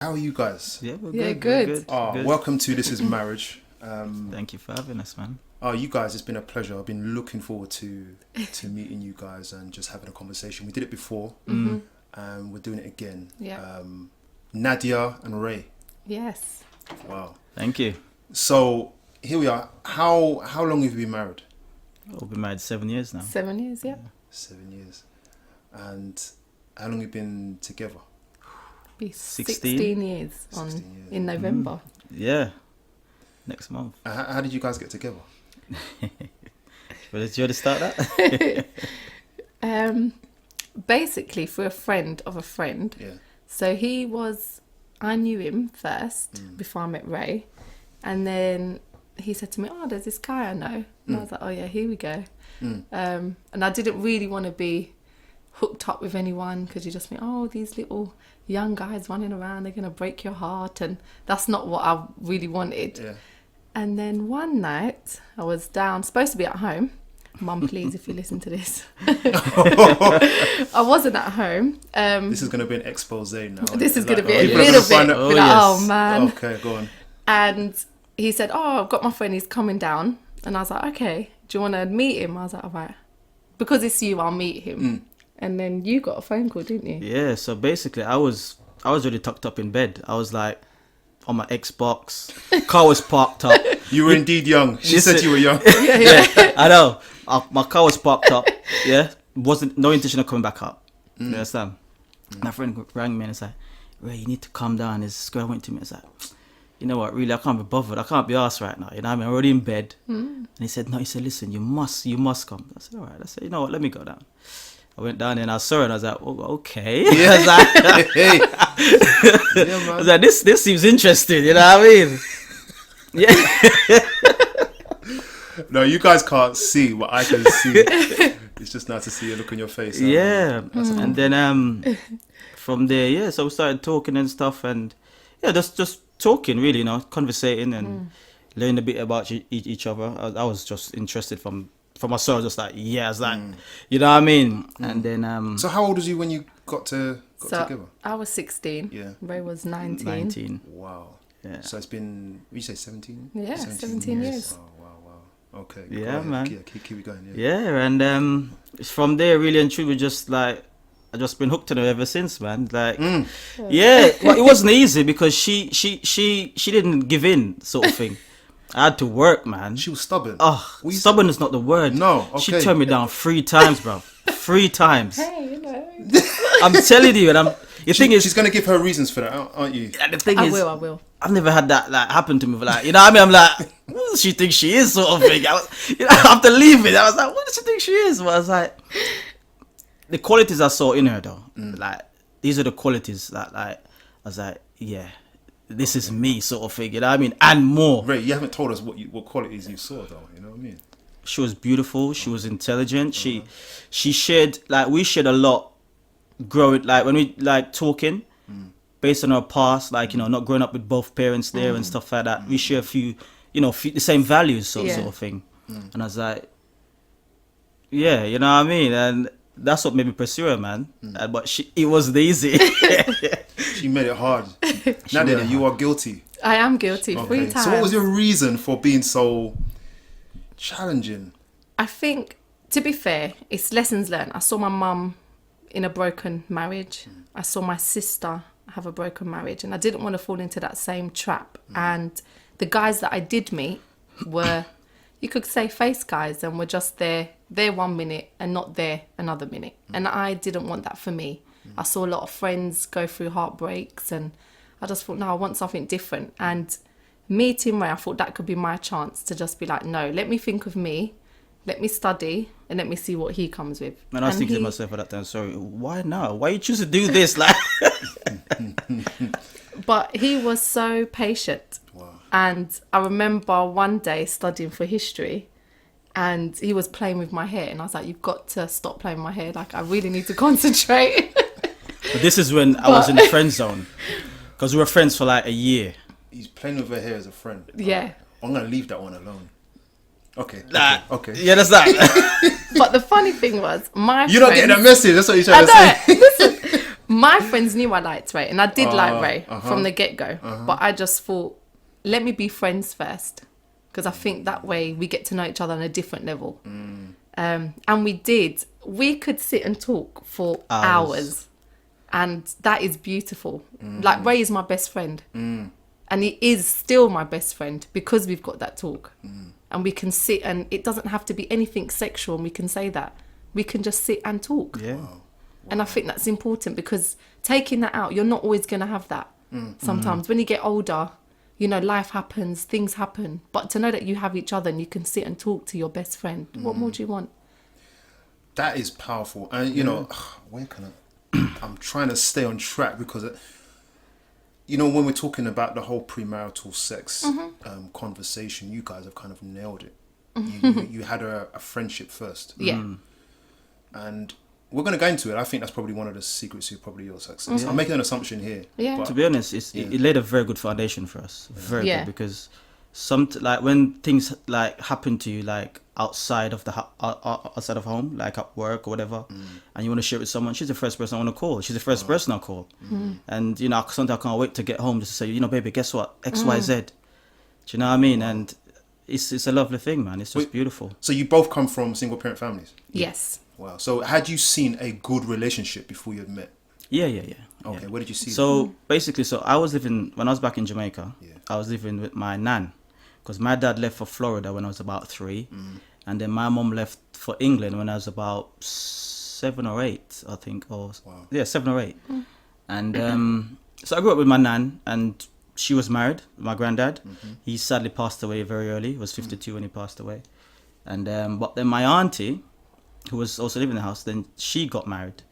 How are you guys? Yeah, we're Yeah, good. good. We're good. Oh, Good. welcome to This Is Marriage. Thank you for having us, man. Oh, you guys, it's been a pleasure. I've been looking forward to meeting you guys and just having a conversation. We did it before, and we're doing it again. Yeah. Nadia and Rae. Yes. Wow. Thank you. So here we are. How long have you been married? We've been married 7 years now. 7 years, yeah. 7 years. And how long have you been together? Be 16? 16 years 16 years. in November. Yeah. Next month. How did you guys get together? Well, did you want to start that? Basically, through a friend of a friend. Yeah. So I knew him first before I met Rae. And then he said to me, oh, there's this guy I know. And I was like, oh yeah, here we go. And I didn't really want to be hooked up with anyone because you just think, oh, these little young guys running around, they're going to break your heart. And that's not what I really wanted. Yeah. And then one night I was down, supposed to be at home. Mum, please, if you listen to this. I wasn't at home. This is going to be an expose now. This is going to be oh, a yeah. little bit. Find Be out- Oh, like, yes. oh, man. Okay, go on. And he said, oh, I've got my friend, he's coming down. And I was like, okay, do you want to meet him? I was like, all right. Because it's you, I'll meet him. And then you got a phone call, didn't you? Yeah, so basically I was really tucked up in bed. I was like on my Xbox. Car was parked up. You were indeed young. She said Listen. you were young. Yeah, I know. My car was parked up. Yeah. Wasn't no intention of coming back up. You understand? My friend rang me and it's like, Rae, you need to calm down. This girl went to me. It's like, you know what, really, I can't be bothered. I can't be arsed right now. You know what I mean? I'm already in bed. And he said, no, listen, you must come. I said, all right. I said, you know what, let me go down. I went down there and I saw her and I was like, oh, okay. Yeah. I was like, Hey. Yeah, I man. was like, this seems interesting, you know what I mean? Yeah. No, you guys can't see what I can see. It's just nice to see a look on your face. Yeah. And then from there, yeah, so we started talking and stuff and yeah, just talking really, you know, conversating and learning a bit about each other. I was just interested from myself, just like, yeah, I was like, you know what I mean? And then... So how old was you when you got together? I was 16. Yeah. Ray was 19. 19. Wow. Yeah. So it's been, you say 17? Yeah, 17 years. Oh, wow. Okay. Yeah, go ahead. man. Yeah, keep it going. Yeah. Yeah, and from there, really and truly, just like I just been hooked on her ever since, man. Like, yeah, well, it wasn't easy because she didn't give in, sort of thing. I had to work, man. She was stubborn. Oh, Were you stubborn is not the word. No, She okay. turned me down 3 times, bro. 3 times. Hey, you know. I'm telling you, and the thing is, She's going to give her reasons for that, aren't you? the thing I is, will. I've never had that like happen to me. Like, you know what I mean? I'm like, what does she think she is, sort of thing. After leaving, I was like, what does she think she is? But I was like, the qualities I saw in her, though, like these are the qualities that, like, I was like, yeah, this is me, sort of thing. You know what I mean? And more. Ray, you haven't told us what qualities you saw, though. You know what I mean? She was beautiful. She was intelligent. She shared, like, we shared a lot growing, like, when we, like, talking based on our past, like, you know, not growing up with both parents there and stuff like that. We share a few, you know, the same values, sort of thing. And I was like, yeah, you know what I mean? And that's what made me pursue her, man. But it wasn't easy. She made it hard. Nadia, you are guilty. I am guilty 3 times. So what was your reason for being so challenging? I think, to be fair, it's lessons learned. I saw my mum in a broken marriage. I saw my sister have a broken marriage. And I didn't want to fall into that same trap. And the guys that I did meet were, you could say, face guys, and were just there 1 minute and not there another minute. And I didn't want that for me. I saw a lot of friends go through heartbreaks, and I just thought, no, I want something different. And meeting Rae, I thought that could be my chance to just be like, no, let me think of me, let me study, and let me see what he comes with. And I was thinking to myself at that time, sorry, why now? Why you choose to do this? Like, But he was so patient. Wow. And I remember one day studying for history, and he was playing with my hair, and I was like, you've got to stop playing with my hair. Like, I really need to concentrate. but this is when I was in the friend zone. Because we were friends for like a year. He's playing with her hair as a friend. Yeah. I'm going to leave that one alone. Okay. Like, Okay. yeah, that's that. But the funny thing was, You're not getting that message. That's what you're trying to say. Listen, my friends knew I liked Rae, and I did like Rae from the get-go. But I just thought, let me be friends first, because I think that way we get to know each other on a different level. And we did. We could sit and talk for hours, and that is beautiful. Like, Rae is my best friend, and he is still my best friend because we've got that talk, and we can sit, and it doesn't have to be anything sexual, and we can say that. We can just sit and talk. Yeah. Wow. And I think that's important, because taking that out, you're not always going to have that. Sometimes when you get older, you know, life happens, things happen. But to know that you have each other and you can sit and talk to your best friend, what more do you want? That is powerful. And, you know, where can I'm trying to stay on track, because, you know, when we're talking about the whole premarital sex conversation, you guys have kind of nailed it. You had a friendship first. Yeah. And we're going to go into it. I think that's probably one of the secrets of probably your success. I'm making an assumption here. Yeah. But, To be honest, it laid a very good foundation for us. Very Yeah. good, because like when things like happen to you, like outside of outside of home, like at work or whatever, and you want to share it with someone, she's the first person I want to call. She's the first person I call. And, you know, sometimes I can't wait to get home just to say, you know, baby, guess what? X, Y, Z. Do you know what I mean? And it's a lovely thing, man. It's just beautiful. So you both come from single parent families? Yes. Wow. So had you seen a good relationship before you had met? Yeah. Okay, where did you see So basically, I was living, when I was back in Jamaica, I was living with my nan, because my dad left for Florida when I was about 3, and then my mom left for England when I was about 7 or 8, I think, or 7 or 8. And so I grew up with my nan, and she was married, my granddad. He sadly passed away very early. He was 52 when he passed away. And but then my auntie, who was also living in the house, then she got married.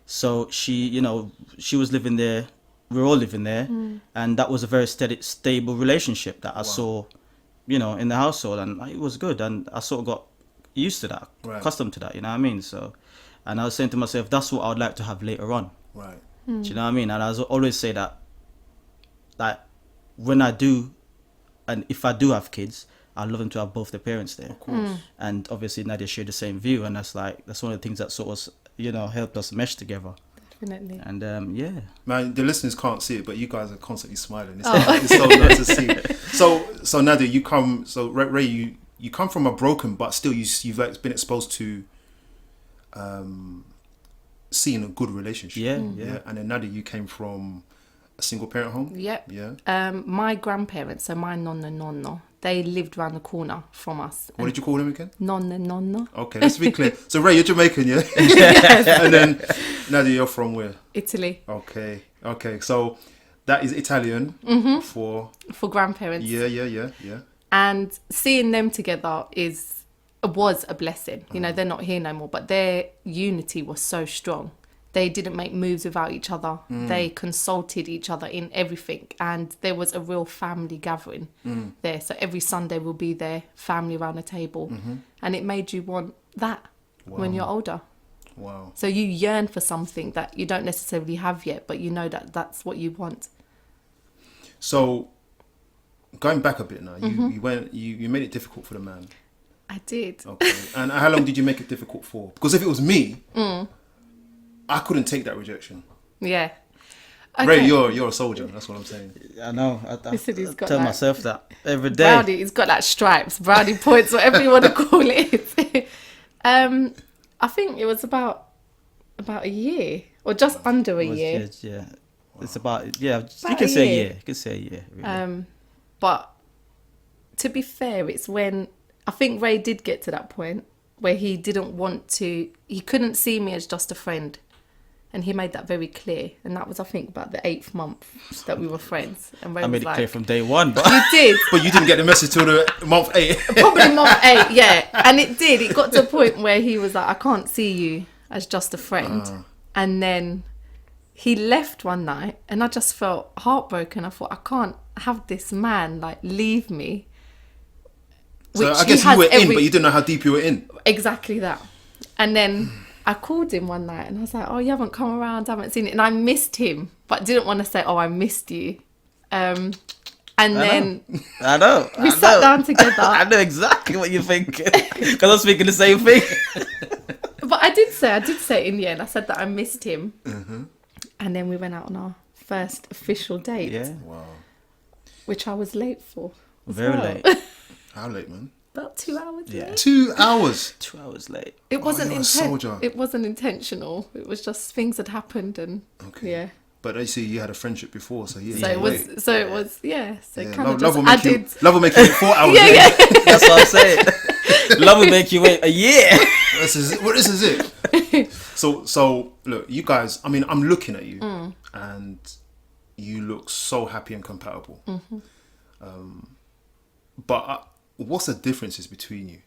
So she, you know, she was living there. We were all living there, and that was a very steady, stable relationship that I saw, you know, in the household, and it was good. And I sort of got used to that, accustomed to that. You know what I mean? So, and I was saying to myself, that's what I would like to have later on. Right. Do you know what I mean? And I always say that, like, when I do, and if I do have kids, I'd love them to have both their parents there. Of course. And obviously Nadia shared the same view, and that's one of the things that sort of, you know, helped us mesh together. Definitely. And yeah. Man, the listeners can't see it, but you guys are constantly smiling. It's so nice to see. So Nadia, Rae, you come from a broken, but still you've been exposed to seeing a good relationship. Yeah. And then Nadia, you came from a single parent home. Yep. Yeah. My grandparents, so my nonno, they lived around the corner from us. What did you call them again? Nonno. Okay, let's be clear. So Rae, you're Jamaican, yeah? Yes. And then Nadia, you're from where? Italy. Okay. So that is Italian for grandparents. Yeah. And seeing them together was a blessing. You know, they're not here no more, but their unity was so strong. They didn't make moves without each other. They consulted each other in everything. And there was a real family gathering there. So every Sunday we'll be there, family around the table. And it made you want that when you're older. Wow. So you yearn for something that you don't necessarily have yet, but you know that that's what you want. So going back a bit now, you made it difficult for the man. I did. Okay. And how long did you make it difficult for? Because if it was me, I couldn't take that rejection. Yeah. Okay. Rae, you're a soldier. That's what I'm saying. I know. I He's got tell that. myself that every day. Brownie, he's got like stripes, brownie points, whatever you want to call it. I think it was about a year, or just under a year. Yeah. It's about you About can a say a year. year. You can say a year. Really. But to be fair, it's when I think Rae did get to that point where he couldn't see me as just a friend. And he made that very clear. And that was, I think, about the 8th month that we were friends. And Rae I made was it clear from day one. But You did. But you didn't get the message till the month 8. Probably month 8, yeah. And it did. It got to a point where he was like, I can't see you as just a friend. And then he left one night and I just felt heartbroken. I thought, I can't have this man like leave me. So I guess you were in, but you didn't know how deep you were in. Exactly that. And then I called him one night and I was like, oh, you haven't come around, I haven't seen it. And I missed him, but didn't want to say, oh, I missed you. And then I know. we sat down together. I know exactly what you're thinking. Because I'm speaking the same thing. But I did say in the end, I said that I missed him. And then we went out on our first official date, Yeah. Wow. which I was late for. as Very well. late. How late, man? About 2 hours Yeah. late. 2 hours. 2 hours late. It wasn't you're a soldier. It wasn't intentional. It was just things had happened, and Okay. yeah. But I see you had a friendship before, so yeah. So you're it was. late. So it was. Yeah. So Yeah, kind of love just will make added. love will make you wait 4 hours. Yeah, late. yeah. That's what I'm saying. Love will make you wait a year. This is it. Well, this is it. So look, you guys. I mean, I'm looking at you, and you look so happy and compatible. But what's the differences between you?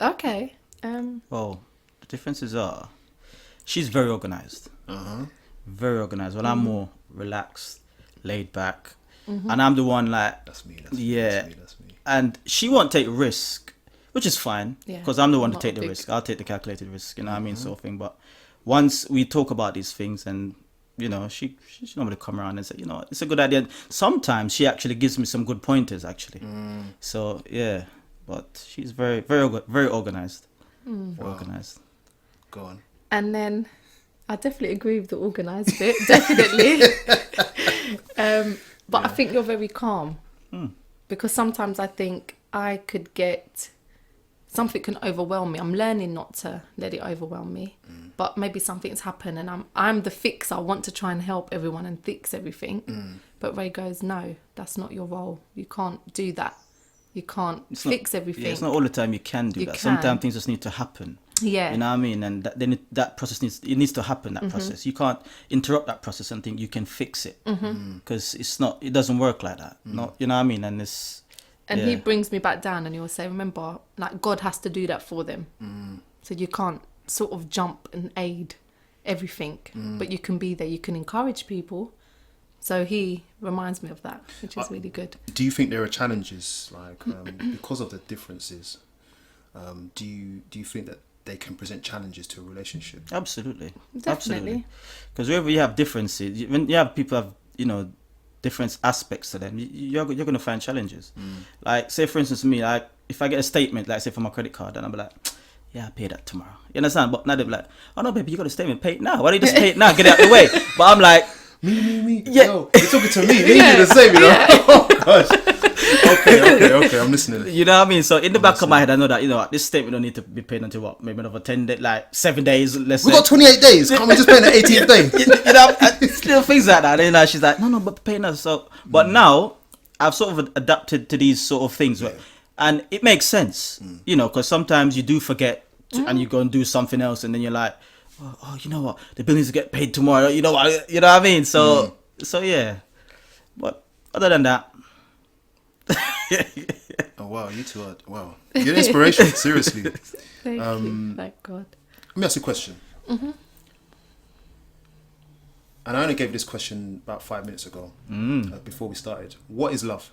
Okay. Well, the differences are, she's very organized. Very organized. Well, I'm more relaxed, laid back, and I'm the one like. That's me. Yeah. That's me. And she won't take risk, which is fine, Yeah, because I'm the one to not take a the big- risk. I'll take the calculated risk, you know what I mean, sort of thing. But once we talk about these things, and you know, she normally come around and say, you know, it's a good idea. Sometimes she actually gives me some good pointers, actually. So yeah, but she's very, very organized. Very organized. Go on. And then I definitely agree with the organised bit, definitely. But I think you're very calm. Because sometimes I think I could get, something can overwhelm me. I'm learning not to let it overwhelm me. But maybe something's happened and I'm the fixer. I want to try and help everyone and fix everything. But Rae goes, no, that's not your role. You can't do that. You can't fix everything. Yeah, it's not all the time you can do You that. can. Sometimes things just need to happen. Yeah. You know what I mean? And then that process needs to happen, that process. You can't interrupt that process and think you can fix it. Because it doesn't work like that. Not, you know what I mean? And it's... And yeah. he brings me back down and he will say, remember, like God has to do that for them. So you can't sort of jump and aid everything, but you can be there, you can encourage people. So he reminds me of that, which is really good. Do you think there are challenges, like because of the differences? Do you think that they can present challenges to a relationship? Absolutely. Definitely. Because wherever you have differences, when you have people have, you know, different aspects to them, you're going to find challenges. Like, say for instance, me, like, if I get a statement, like say for my credit card, and I'll be like, yeah, I'll pay that tomorrow. You understand? But now they'll be like, oh no, baby, you got a statement, pay it now. Why don't you just pay it now, get it out of the way? But I'm like, Me. Yeah. Yo, you're talking to me. Me do the same, you know? Oh, gosh. Okay, I'm listening. you know what I mean? So in the back of my head, I know that, you know, this statement don't need to be paid until what? Maybe another 10 days, like 7 days, let's We say. got 28 days. Can't we just pay on the 18th day? you know, little things like that. And then she's like, no, but paying us. So, but now I've sort of adapted to these sort of things, and it makes sense, you know, because sometimes you do forget, and you go and do something else, and then you're like, oh, you know what, the bill needs to get paid tomorrow. You know what I mean? So yeah. But other than that, Oh wow, you two are You're an inspiration. Seriously. Thank you. Thank God. Let me ask you a question. And I only gave this question about 5 minutes ago, before we started. What is love?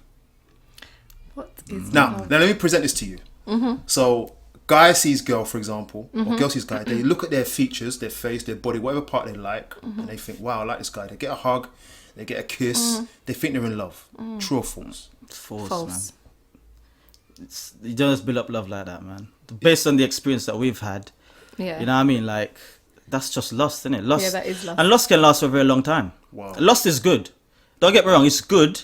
What is Now love? let me present this to you. So, guy sees girl, for example, or girl sees guy. They look at their features, their face, their body, whatever part they like, and they think, "Wow, I like this guy." They get a hug, they get a kiss. They think they're in love. True or false? it's false, False. man. You don't just build up love like that, man. Based on the experience that we've had, Yeah. you know what I mean? Like, that's just lust, isn't it? Lust. Yeah, that is lust. And lust can last for a very long time. Wow. Lust is good. Don't get me wrong, it's good,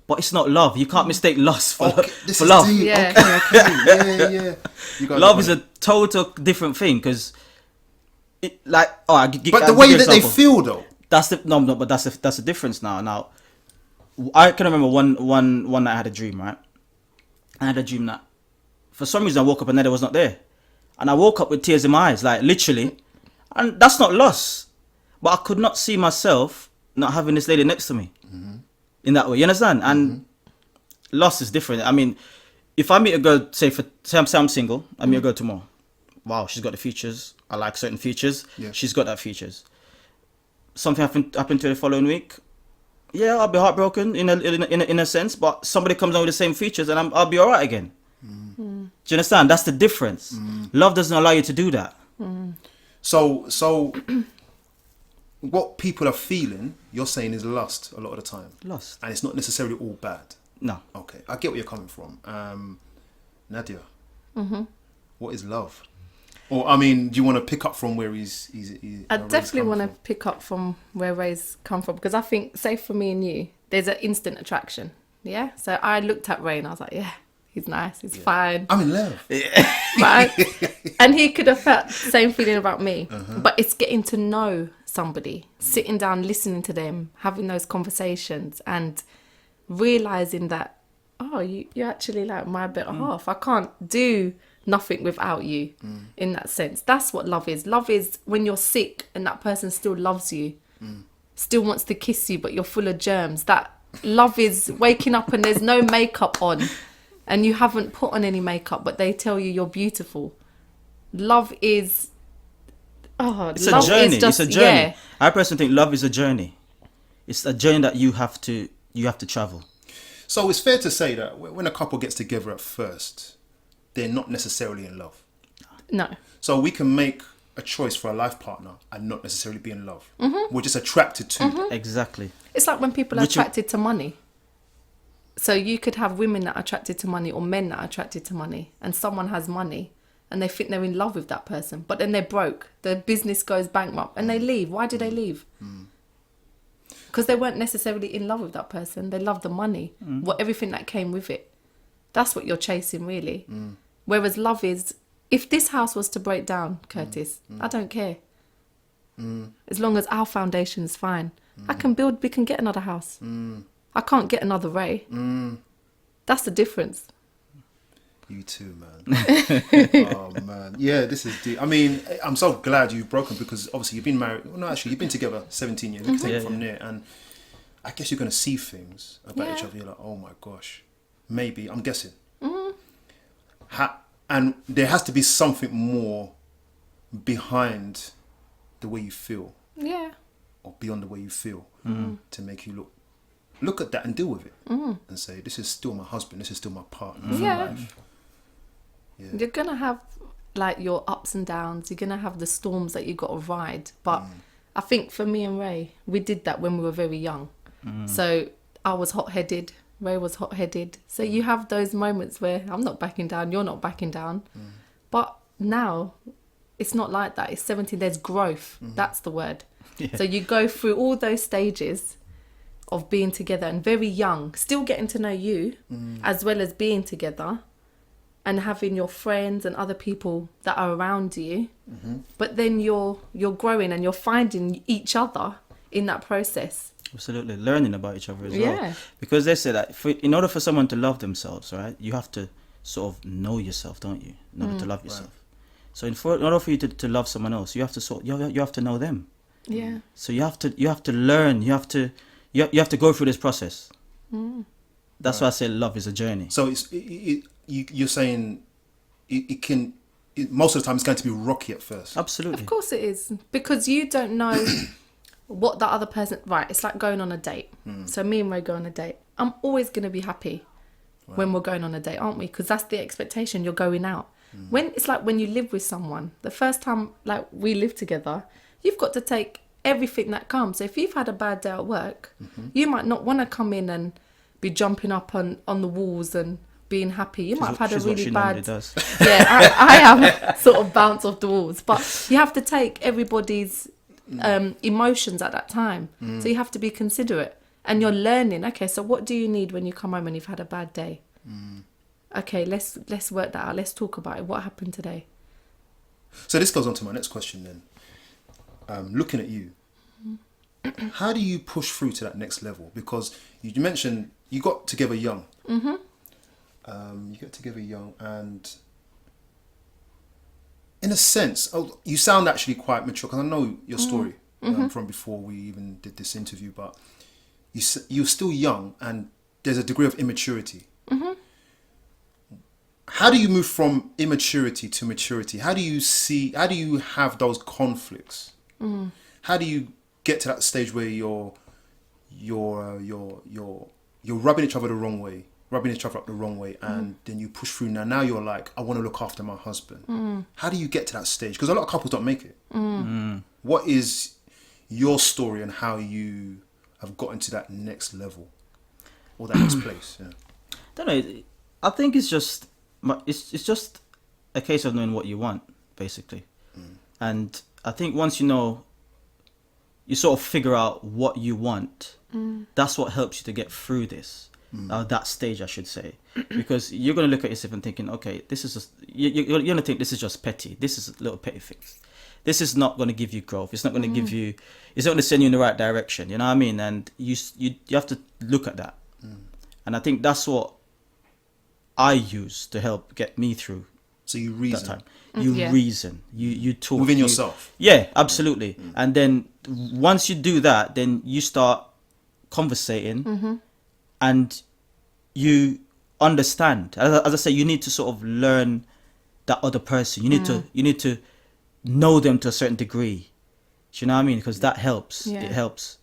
but it's not love. You can't mistake lust for, This for is love. deep. Yeah. Okay. Yeah. You guys Love are is right. a total different thing, because it, like, But the way that they feel, though. that's the no, but that's the difference now. Now, I can remember one night I had a dream, right? I had a dream that for some reason I woke up and Nadia was not there, and I woke up with tears in my eyes, like literally, and that's not lust, but I could not see myself not having this lady next to me in that way. You understand? And lust is different. I mean, if I meet a girl, say I'm single, I meet a girl tomorrow. Wow, she's got the features. I like certain features. Yeah. She's got that features. Something happened to her the following week. Yeah, I'll be heartbroken in a sense, but somebody comes on with the same features and I'll be alright again. Do you understand? That's the difference. Love doesn't allow you to do that. So what people are feeling, you're saying, is lust a lot of the time. Lust. And it's not necessarily all bad. No. Okay, I get where you're coming from. Nadia, what is love? Or I mean, do you want to pick up from where I definitely want to pick up from where Rae's come from, because I think, say for me and you, there's an instant attraction. Yeah. So I looked at Rae and I was like, yeah, he's nice, he's fine. I'm in love. Right? And he could have felt the same feeling about me. But it's getting to know somebody, sitting down, listening to them, having those conversations, and realizing that, oh, you're actually like my better half. I can't do nothing without you in that sense. That's what love is. Love is when you're sick and that person still loves you, still wants to kiss you, but you're full of germs. That love is waking up and there's no makeup on and you haven't put on any makeup, but they tell you you're beautiful. Love is... it's a journey. It's a journey. Yeah. I personally think love is a journey. It's a journey that you have to travel. So it's fair to say that when a couple gets together at first, they're not necessarily in love. No. So we can make a choice for a life partner and not necessarily be in love. We're just attracted to. Exactly. It's like when people are attracted to money. So you could have women that are attracted to money or men that are attracted to money, and someone has money and they think they're in love with that person, but then they're broke. Their business goes bankrupt and they leave. Why do they leave? Because they weren't necessarily in love with that person. They loved the money, everything that came with it. That's what you're chasing, really. Whereas love is, if this house was to break down, Curtis, I don't care. As long as our foundation's fine. We can get another house. I can't get another Rae. That's the difference. You too, man. Oh, man. Yeah, this is deep. I mean, I'm so glad you've broken, because obviously you've been married. Well, no, actually, you've been together 17 years. You can take it from there. And I guess you're going to see things about each other. You're like, oh my gosh. Maybe, I'm guessing. And there has to be something more behind the way you feel. Yeah. Or beyond the way you feel to make you look at that and deal with it. And say, this is still my husband. This is still my partner for life. Yeah. You're going to have like your ups and downs. You're going to have the storms that you got to ride. But I think for me and Rae, we did that when we were very young. So I was hot-headed. Rae was hot-headed. So you have those moments where I'm not backing down, you're not backing down. But now it's not like that. It's 17. There's growth. That's the word. Yeah. So you go through all those stages of being together and very young, still getting to know you as well as being together and having your friends and other people that are around you. But then you're growing and you're finding each other in that process. Absolutely. Learning about each other as well. Because they say that in order for someone to love themselves, right, you have to sort of know yourself, don't you? In order to love yourself. Right. So in order for you to love someone else, you have to you have to know them. Yeah. So you have to learn, you have to go through this process. That's why I say love is a journey. So you're saying most of the time it's going to be rocky at first. Absolutely. Of course it is, because you don't know what the other person... Right, it's like going on a date. So me and Rae go on a date. I'm always going to be happy when we're going on a date, aren't we? Because that's the expectation. You're going out. It's like when you live with someone. The first time like we live together, you've got to take everything that comes. So if you've had a bad day at work, you might not want to come in and be jumping up on the walls and being happy. You might have had a really bad... Does. Yeah, I am sort of bounce off the walls. But you have to take everybody's emotions at that time. So you have to be considerate. And you're learning, okay, so what do you need when you come home and you've had a bad day? Okay, let's work that out. Let's talk about it. What happened today? So this goes on to my next question then. Looking at you, how do you push through to that next level? Because you mentioned you got together young. You got together young, and in a sense, you sound actually quite mature, because I know your story from before we even did this interview, but you're still young and there's a degree of immaturity. How do you move from immaturity to maturity? How do you have those conflicts? How do you get to that stage where you're rubbing each other the wrong way, rubbing each other up the wrong way, and then you push through? Now you're like, I want to look after my husband. How do you get to that stage? Because a lot of couples don't make it. What is your story and how you have gotten to that next level or that next place? Yeah. I don't know. I think it's just a case of knowing what you want, basically. And I think once you know, you sort of figure out what you want. That's what helps you to get through this, that stage, I should say, because you're going to look at yourself and thinking, okay, this is just, you're going to think this is just petty. This is little petty things. This is not going to give you growth. It's not going to give you, it's not going to send you in the right direction. You know what I mean? And you have to look at that. And I think that's what I use to help get me through. So you reason. That time. You reason. You talk. Within yourself. Yeah, absolutely. And then once you do that, then you start conversating and you understand. As I say, you need to sort of learn that other person. You need to know them to a certain degree. Do you know what I mean? Because that helps. Yeah. It helps.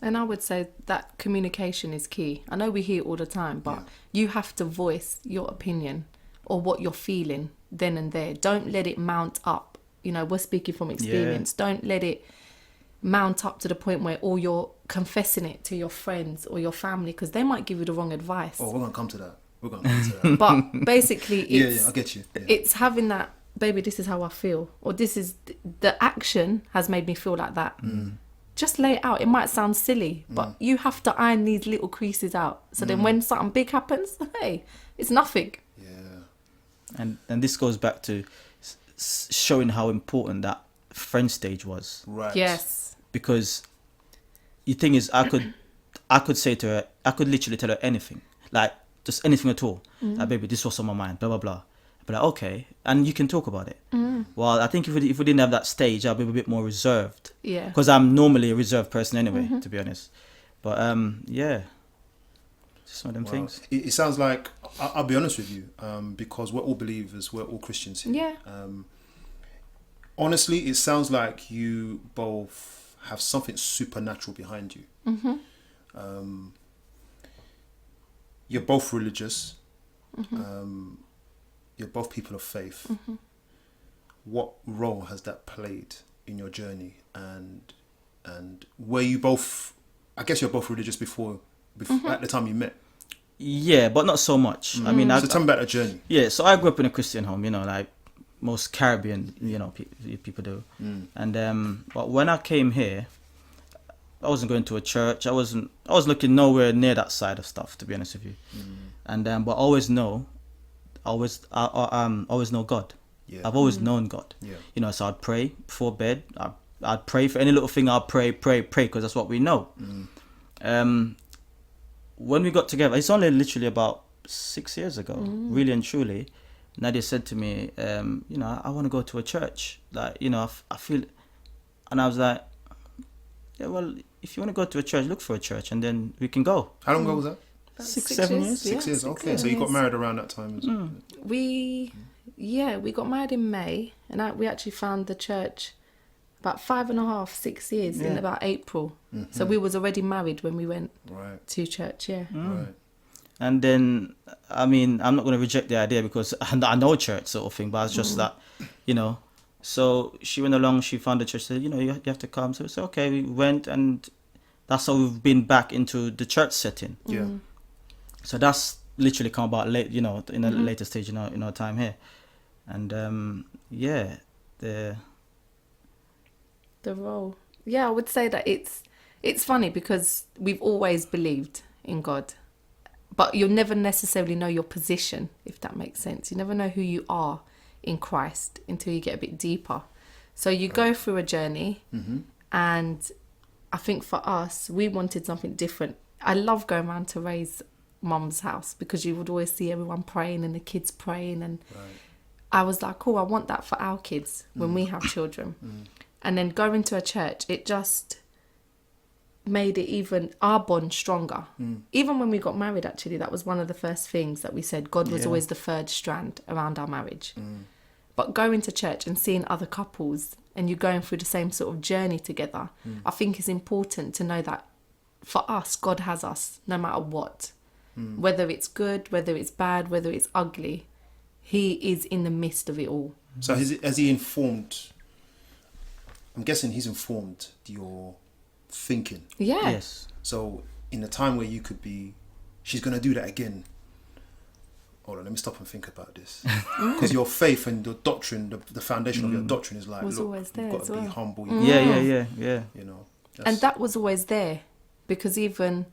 And I would say that communication is key. I know we hear it all the time, but you have to voice your opinion or what you're feeling then and there. Don't let it mount up. You know, we're speaking from experience. Don't let it mount up to the point where all you're confessing it to your friends or your family, because they might give you the wrong advice. Oh, we're going to come to that. But basically, it's, I get you. Yeah. It's having that, baby, this is how I feel. Or this is, the action has made me feel like that. Just lay it out. It might sound silly, but you have to iron these little creases out. So then when something big happens, hey, it's nothing. And this goes back to showing how important that friend stage was. Right. Yes. Because the thing is, I could say to her, I could literally tell her anything, like just anything at all. Like, baby, this was on my mind, blah blah blah. I'd be like, okay, and you can talk about it. Well, I think if we didn't have that stage, I'd be a bit more reserved. Yeah. Because I'm normally a reserved person anyway, to be honest. But yeah, just one of them things. It sounds like, I'll be honest with you, because we're all believers, we're all Christians here. Yeah. Honestly, it sounds like you both have something supernatural behind you. You're both religious. You're both people of faith. What role has that played in your journey? And were you both, I guess you're both religious before at the time you met? Yeah, but not so much. I mean, So tell me about that journey. Yeah, so I grew up in a Christian home, you know, like most Caribbean, you know, people do. And but when I came here, I wasn't going to a church. I was looking nowhere near that side of stuff, to be honest with you. And but I always know God. Yeah. I've always known God. Yeah. You know, so I'd pray before bed. I'd pray for any little thing. I'd pray, because that's what we know. When we got together, it's only literally about 6 years ago, really and truly. Nadia said to me, you know, I want to go to a church. Like, you know, I feel, and I was like, yeah, well, if you want to go to a church, look for a church, and then we can go. How long ago was that? About 7 years. 6 years. Okay, so you got married around that time as well. We got married in May, and we actually found the church about 5.5, 6 years in about April. So we was already married when we went to church. Right. And then, I mean, I'm not going to reject the idea because I know church sort of thing, but it's just that, you know. So she went along, she found the church, said, you know, you have to come. So we said, okay, we went, and that's how we've been back into the church setting. Yeah. So that's literally come about late, you know, in a later stage in our time here. And yeah, the role. Yeah, I would say that it's funny because we've always believed in God, but you'll never necessarily know your position, if that makes sense. You never know who you are in Christ until you get a bit deeper. So you go through a journey, and I think for us, we wanted something different. I love going around to Rae's mum's house because you would always see everyone praying and the kids praying, and I was like, oh, I want that for our kids when we have children. And then going to a church, it just made it even our bond stronger. Even when we got married, actually, that was one of the first things that we said. God was always the third strand around our marriage. But going to church and seeing other couples and you going through the same sort of journey together, I think it's important to know that for us, God has us no matter what. Whether it's good, whether it's bad, whether it's ugly, He is in the midst of it all. So has he informed, I'm guessing he's informed your thinking. Yeah. yes. So in a time where you could be, she's going to do that again, hold on, let me stop and think about this. Because your faith and your doctrine, the foundation of your doctrine is like, Was look, always there you've got as to be well. humble. Yeah. You know. And that was always there, because even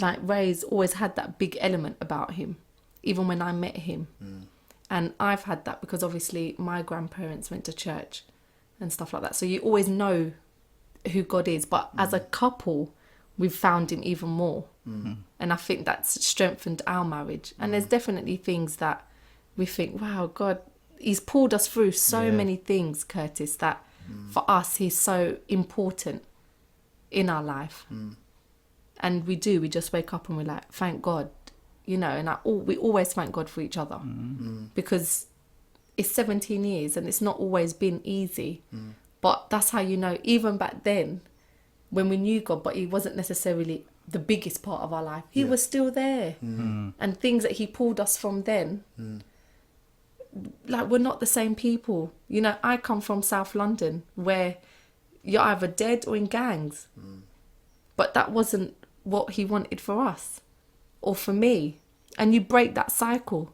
like Ray's always had that big element about him, even when I met him. And I've had that because obviously my grandparents went to church and stuff like that. So you always know who God is. But as a couple, we've found him even more. And I think that's strengthened our marriage. And there's definitely things that we think, wow, God, he's pulled us through so many things, Curtis, that for us, he's so important in our life. And we just wake up and we're like, thank God. You know, and we always thank God for each other, because it's 17 years and it's not always been easy. But that's how you know, even back then, when we knew God, but he wasn't necessarily the biggest part of our life, he was still there. And things that he pulled us from then, like, we're not the same people. You know, I come from South London, where you're either dead or in gangs. But that wasn't what he wanted for us. Or for me. And you break that cycle,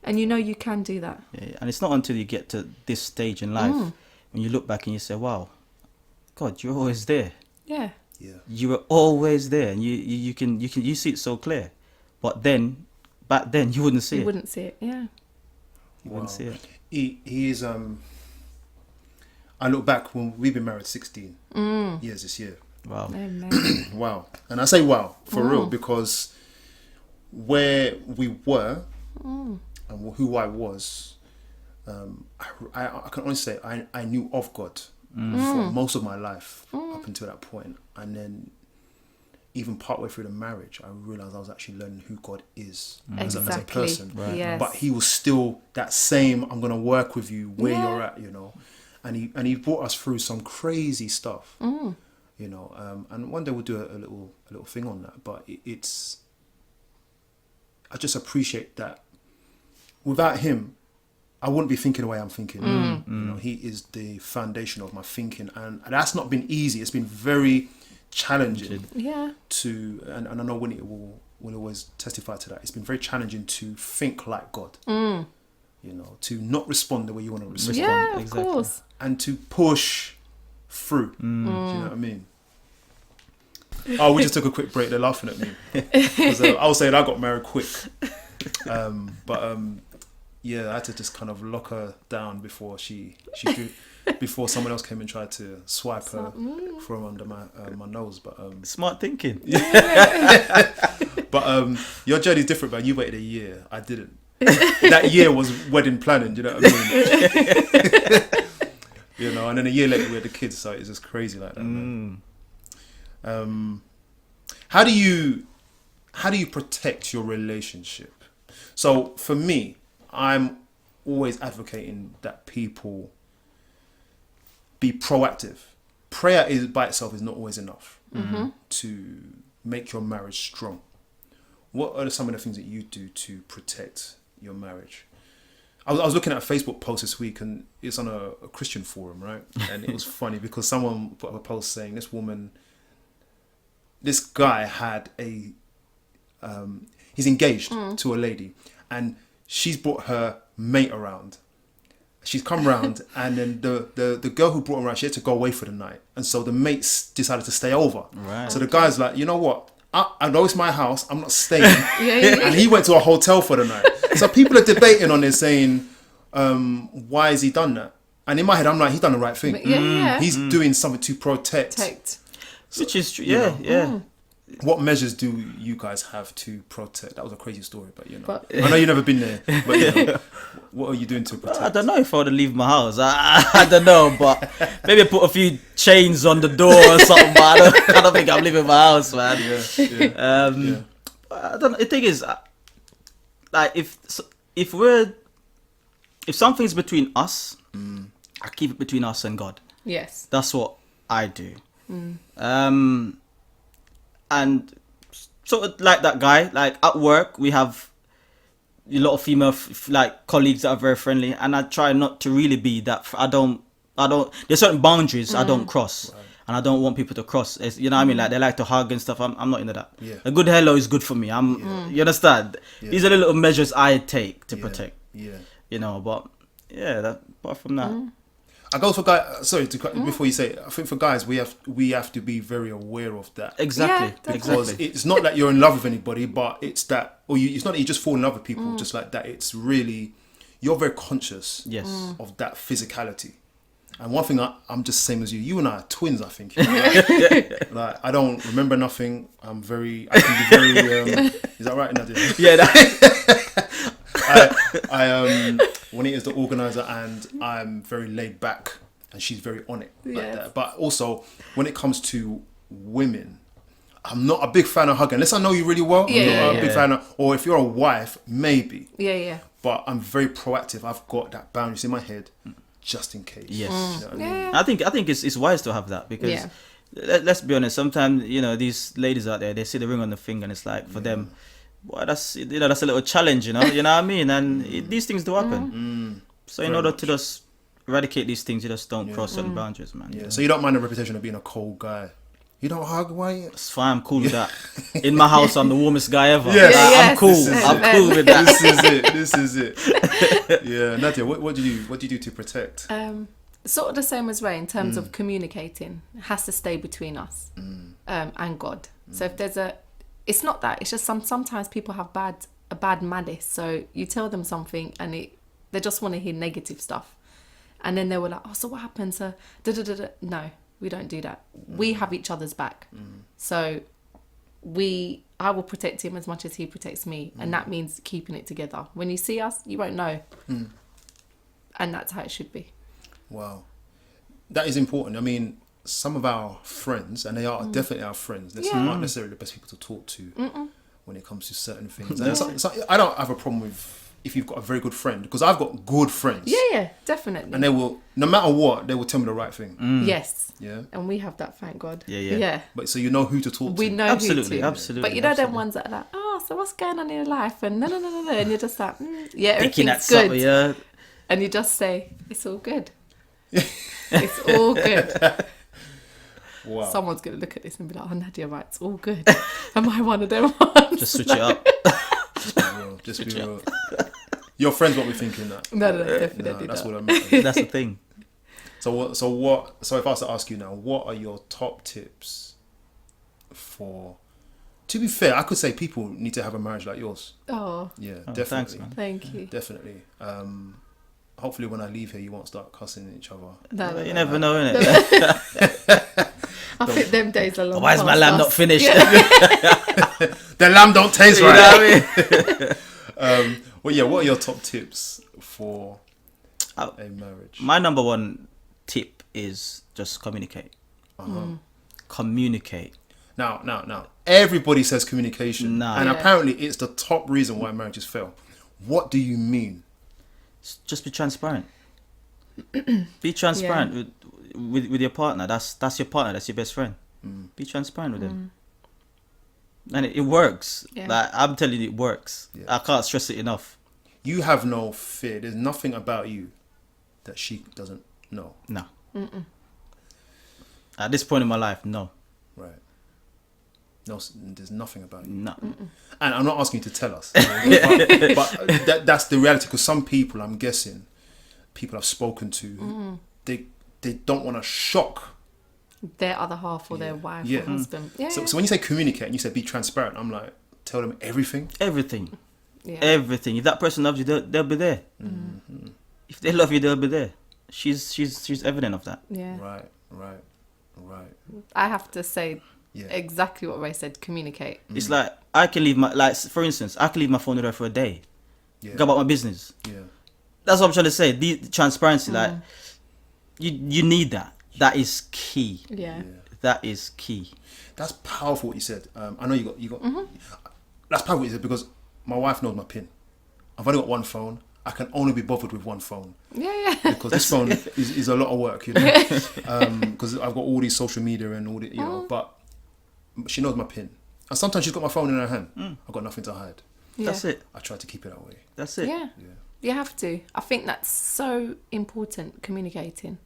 and you know you can do that. And it's not until you get to this stage in life when you look back and you say, wow, God, you're always there. Yeah You were always there, and you see it so clear. But then back then you wouldn't see you it. wouldn't see it. You wouldn't see it. He is I look back when we've been married 16 years this year. Wow. Amen. Wow. And I say wow for real, because where we were and who I was, I can honestly say I knew of God for most of my life up until that point. And then even partway through the marriage, I realized I was actually learning who God is as a person. Right. Yes. But he was still that same, I'm going to work with you where you're at, you know. And he brought us through some crazy stuff. You know, and one day we'll do a little thing on that. But I just appreciate that. Without him, I wouldn't be thinking the way I'm thinking. You know, he is the foundation of my thinking, and that's not been easy. It's been very challenging. Yeah. And I know Winnie will always testify to that. It's been very challenging to think like God. You know, to not respond the way you want to respond. Yeah, of course. And to push through. Do you know what I mean? Oh, we just took a quick break. They're laughing at me. I was saying I got married quick. Yeah, I had to just kind of lock her down before before someone else came and tried to swipe her from under my nose. But Smart thinking. But your journey's different, man. You waited a year. I didn't. That year was wedding planning. Do you know what I mean? You know, and then a year later we had the kids, so it's just crazy like that, man. How do you protect your relationship? So for me, I'm always advocating that people be proactive. Prayer by itself is not always enough to make your marriage strong. What are some of the things that you do to protect your marriage? I was looking at a Facebook post this week, and it's on a Christian forum, right? And it was funny because someone put up a post saying this guy had he's engaged to a lady, and she's brought her mate around. She's come round, and then the girl who brought her around, she had to go away for the night, and so the mates decided to stay over. Right. So the guy's like, you know what? I know it's my house. I'm not staying. And he went to a hotel for the night. So people are debating on this, saying, why has he done that? And in my head, I'm like, he's done the right thing. He's doing something to protect. Which is true. Yeah. What measures do you guys have to protect? That was a crazy story, but you know, I know you've never been there. But you know, what are you doing to protect? I don't know if I would leave my house. I don't know, but maybe put a few chains on the door or something. But I don't think I'm leaving my house, man. I don't know. The thing is, like if something's between us, I keep it between us and God. Yes. That's what I do. And sort of like that guy, like at work, we have a lot of female like colleagues that are very friendly, and I try not to really be that. I don't. There's certain boundaries I don't cross. Right. and I don't want people to cross. You know what I mean? Like they like to hug and stuff. I'm not into that. Yeah. A good hello is good for me. You understand? Yeah. These are the little measures I take to protect. Yeah. You know, but yeah, apart from that. I go for guys. Sorry, before you say it, I think for guys we have to be very aware of that. Exactly. Yeah, Because exactly. it's not that you're in love with anybody, but it's that, it's not that you just fall in love with people just like that. It's really, you're very conscious Yes. of that physicality. And one thing I'm just the same as you. You and I are twins, I think. Like I don't remember nothing. I can be very. Is that right, Nadia? Yeah. I when it is the organizer, and I'm very laid back, and she's very on it like Yes. that. But also when it comes to women, I'm not a big fan of hugging unless I know you really well. I'm not a big fan of, or if you're a wife, maybe. Yeah. But I'm very proactive. I've got that boundaries in my head, just in case. Yes. You know what I mean? I think it's wise to have that because Yeah. let's be honest. Sometimes these ladies out there, they see the ring on the finger, and it's like for them, boy, that's a little challenge. You know what I mean? And these things do happen. So in Very order much. to just eradicate these things, you just don't cross certain boundaries, man. Yeah. So you don't mind the reputation of being a cold guy. You don't hug, why? It's fine. I'm cool with that. In my house, I'm the warmest guy ever. Yes. Like, Yes. I'm cool. This is I'm it. cool with that. This is it. Yeah, Nadia, what do you do to protect? Sort of the same as Rae in terms of communicating. It has to stay between us and God. So if there's it's not that. It's just sometimes people have a bad malice. So you tell them something and they just want to hear negative stuff, and then they were like, "Oh, so what happened?" So no, we don't do that. We have each other's back. So I will protect him as much as he protects me, and that means keeping it together. When you see us, you won't know, and that's how it should be. Wow, that is important. I mean, some of our friends, and they are definitely our friends, they're not necessarily the best people to talk to when it comes to certain things. And I don't have a problem with if you've got a very good friend, because I've got good friends. Yeah, definitely. And they will, no matter what, they will tell me the right thing. Yes. Yeah. And we have that, thank God. Yeah. But so you know who to talk We to. know Absolutely, who to. absolutely. But you know them absolutely. ones that are like, oh, so what's going on in your life? And no. And you're just like, yeah, Picking at everything's something, good. yeah. And you just say, it's all good. It's all good. Wow. Someone's going to look at this and be like, oh, Nadia, right, it's all good. Am I one of them ones? Just switch it up. Just be real. Your friends won't be thinking that. No, definitely That's not. what I mean. That's the thing. So if I was to ask you now, what are your top tips for? To be fair, I could say people need to have a marriage like yours. Oh, Yeah, Oh, definitely. thanks, man. thank you. Definitely. Hopefully, when I leave here, you won't start cussing each other. No. You never know, innit? I think them days are long Why is my past lamb us. not finished? The lamb don't taste You know right. what I mean? Well, yeah. What are your top tips for Uh, a marriage? My number one tip is just communicate. Communicate. Now, everybody says communication, Nah. and Yeah. apparently it's the top reason why marriages fail. What do you mean? Just be transparent. Be transparent with your partner. That's your partner. That's your best friend. Be transparent with him, and it works. Yeah. Like I'm telling you, it works. Yeah. I can't stress it enough. You have no fear. There's nothing about you that she doesn't know. No. At this point in my life, no. Right. No, there's nothing about you. No. And I'm not asking you to tell us. but that's the reality, because some people, I'm guessing, people I've spoken to, they don't want to shock. Their other half or their wife Yeah. or husband. Yeah. So when you say communicate and you say be transparent, I'm like, tell them everything. Everything. yeah. Everything. If that person loves you, they'll be there. If they love you, they'll be there. She's evident of that. Yeah. Right. I have to say Yeah. exactly what Rae said. Communicate. It's like I can leave for instance, I can leave my phone with her for a day. Yeah. Go about my business. Yeah. That's what I'm trying to say. The transparency, like you need that. That is key. Yeah. That is key. That's powerful what you said. I know you got. That's powerful what you said, because my wife knows my PIN. I've only got one phone. I can only be bothered with one phone, Yeah. because this phone is a lot of work, you know. Because I've got all these social media and all the, you know. But she knows my PIN, and sometimes she's got my phone in her hand. I've got nothing to hide. Yeah. That's it. I try to keep it that way. That's it. Yeah. You have to. I think that's so important, communicating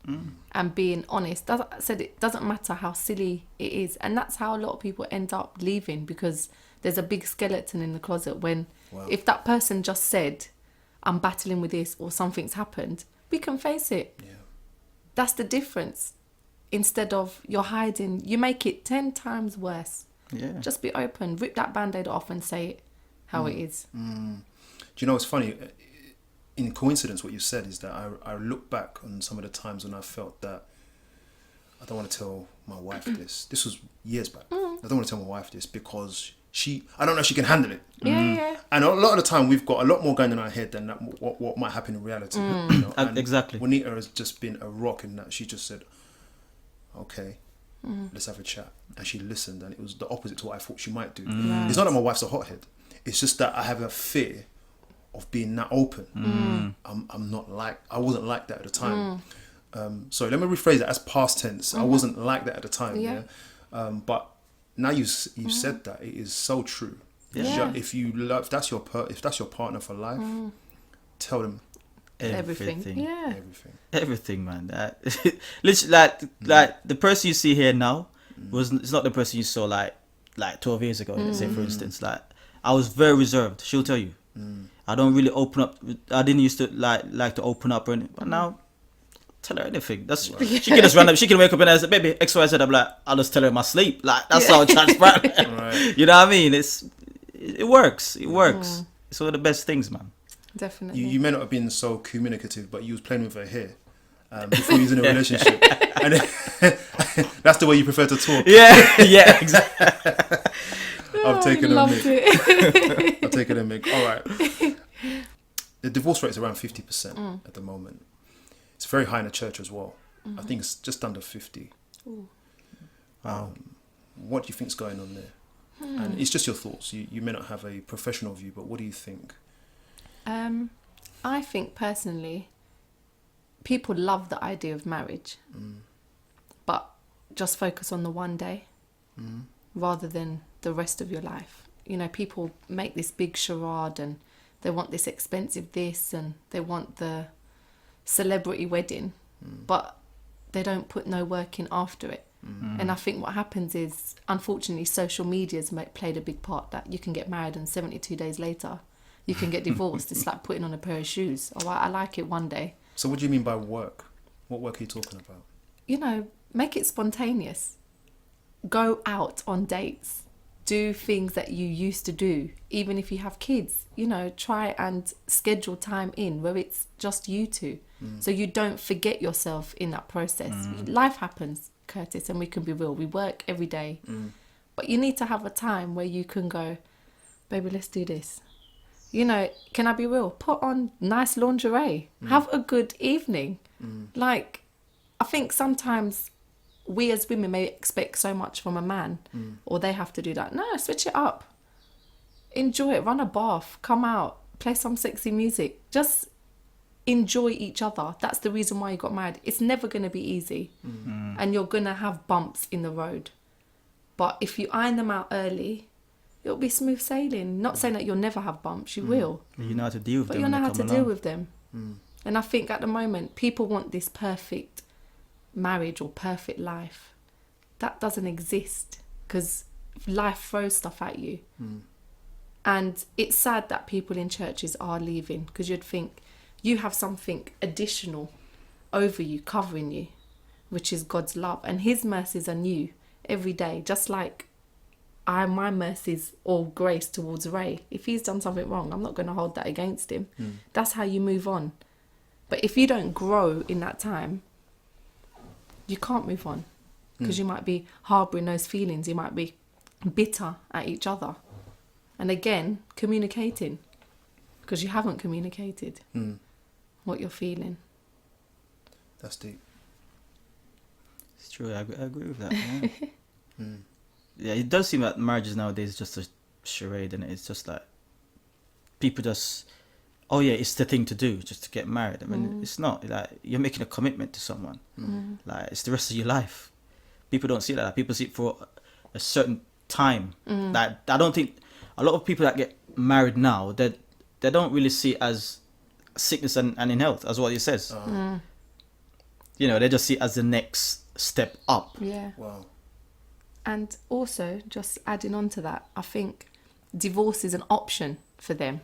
and being honest. I said it doesn't matter how silly it is. And that's how a lot of people end up leaving, because there's a big skeleton in the closet when, if that person just said, I'm battling with this or something's happened, we can face it. Yeah. That's the difference. Instead of you're hiding, you make it 10 times worse. Yeah. Just be open, rip that band-aid off and say it how it is. Do you know what's funny? In coincidence, what you said is that I look back on some of the times when I felt that I don't want to tell my wife this. This was years back. I don't want to tell my wife this because I don't know if she can handle it. Yeah. And a lot of the time, we've got a lot more going in our head than that, what might happen in reality. You know? And Exactly. Juanita has just been a rock in that. She just said, okay, let's have a chat. And she listened, and it was the opposite to what I thought she might do. Right. It's not that my wife's a hothead. It's just that I have a fear of being that open. I wasn't like that at the time. Sorry, let me rephrase it as past tense. I wasn't like that at the time. Yeah. But now you've said that, it is so true. Yeah. If you love, if that's your partner for life, tell them Everything. Yeah. Everything, man. That literally, like the person you see here now it's not the person you saw like 12 years ago. Let's say, for instance, like I was very reserved. She'll tell you. I don't really open up. I didn't used to like to open up or anything, but now tell her anything. That's she can just run up. She can wake up and say, "Baby, X, Y, Z." I'm like, I'll just tell her in my sleep. Like that's how transparent. Right. You know what I mean? It works. It works. It's one of the best things, man. Definitely. You may not have been so communicative, but you was playing with her hair before you was in a relationship, and that's the way you prefer to talk. Yeah, exactly. I've taken a loved it. I've taken a mic. All right. The divorce rate is around 50% at the moment. It's very high in the church as well. I think it's just under 50. Wow. What do you think's going on there? And it's just your thoughts. You may not have a professional view, but what do you think? I think personally, people love the idea of marriage, but just focus on the one day rather than the rest of your life. You know, people make this big charade and they want this expensive this and they want the celebrity wedding, but they don't put no work in after it. And I think what happens is, unfortunately, social media's played a big part, that you can get married and 72 days later you can get divorced. It's like putting on a pair of shoes. Oh, I like it one day. So what do you mean by work? What work are you talking about? You know, make it spontaneous. Go out on dates. Do things that you used to do. Even if you have kids, you know, try and schedule time in where it's just you two. So you don't forget yourself in that process. Life happens, Curtis, and we can be real. We work every day. But you need to have a time where you can go, baby, let's do this. You know, can I be real? Put on nice lingerie. Have a good evening. Like, I think sometimes we as women may expect so much from a man, or they have to do that. No, switch it up. Enjoy it. Run a bath. Come out. Play some sexy music. Just enjoy each other. That's the reason why you got married. It's never going to be easy. And you're going to have bumps in the road. But if you iron them out early, it'll be smooth sailing. Not saying that you'll never have bumps. You will. You know how to deal with But them. you'll know when how they to come deal along. with them. And I think at the moment, people want this perfect marriage or perfect life. That doesn't exist, because life throws stuff at you. And it's sad that people in churches are leaving, because you'd think you have something additional over you, covering you, which is God's love. And his mercies are new every day, just like my mercies or grace towards Rae. If he's done something wrong, I'm not going to hold that against him. That's how you move on. But if you don't grow in that time, you can't move on, because you might be harbouring those feelings. You might be bitter at each other. And again, communicating, because you haven't communicated what you're feeling. That's deep. It's true. I agree with that. Yeah. Yeah, it does seem that marriages nowadays is just a charade, and it's just like people just, oh yeah, it's the thing to do just to get married. I mean, it's not. Like, you're making a commitment to someone. Like, it's the rest of your life. People don't see it like that. People see it for a certain time. Like, I don't think a lot of people that get married now, they don't really see it as sickness and in health, as what it says. You know, they just see it as the next step up. Yeah. Wow. And also, just adding on to that, I think divorce is an option for them.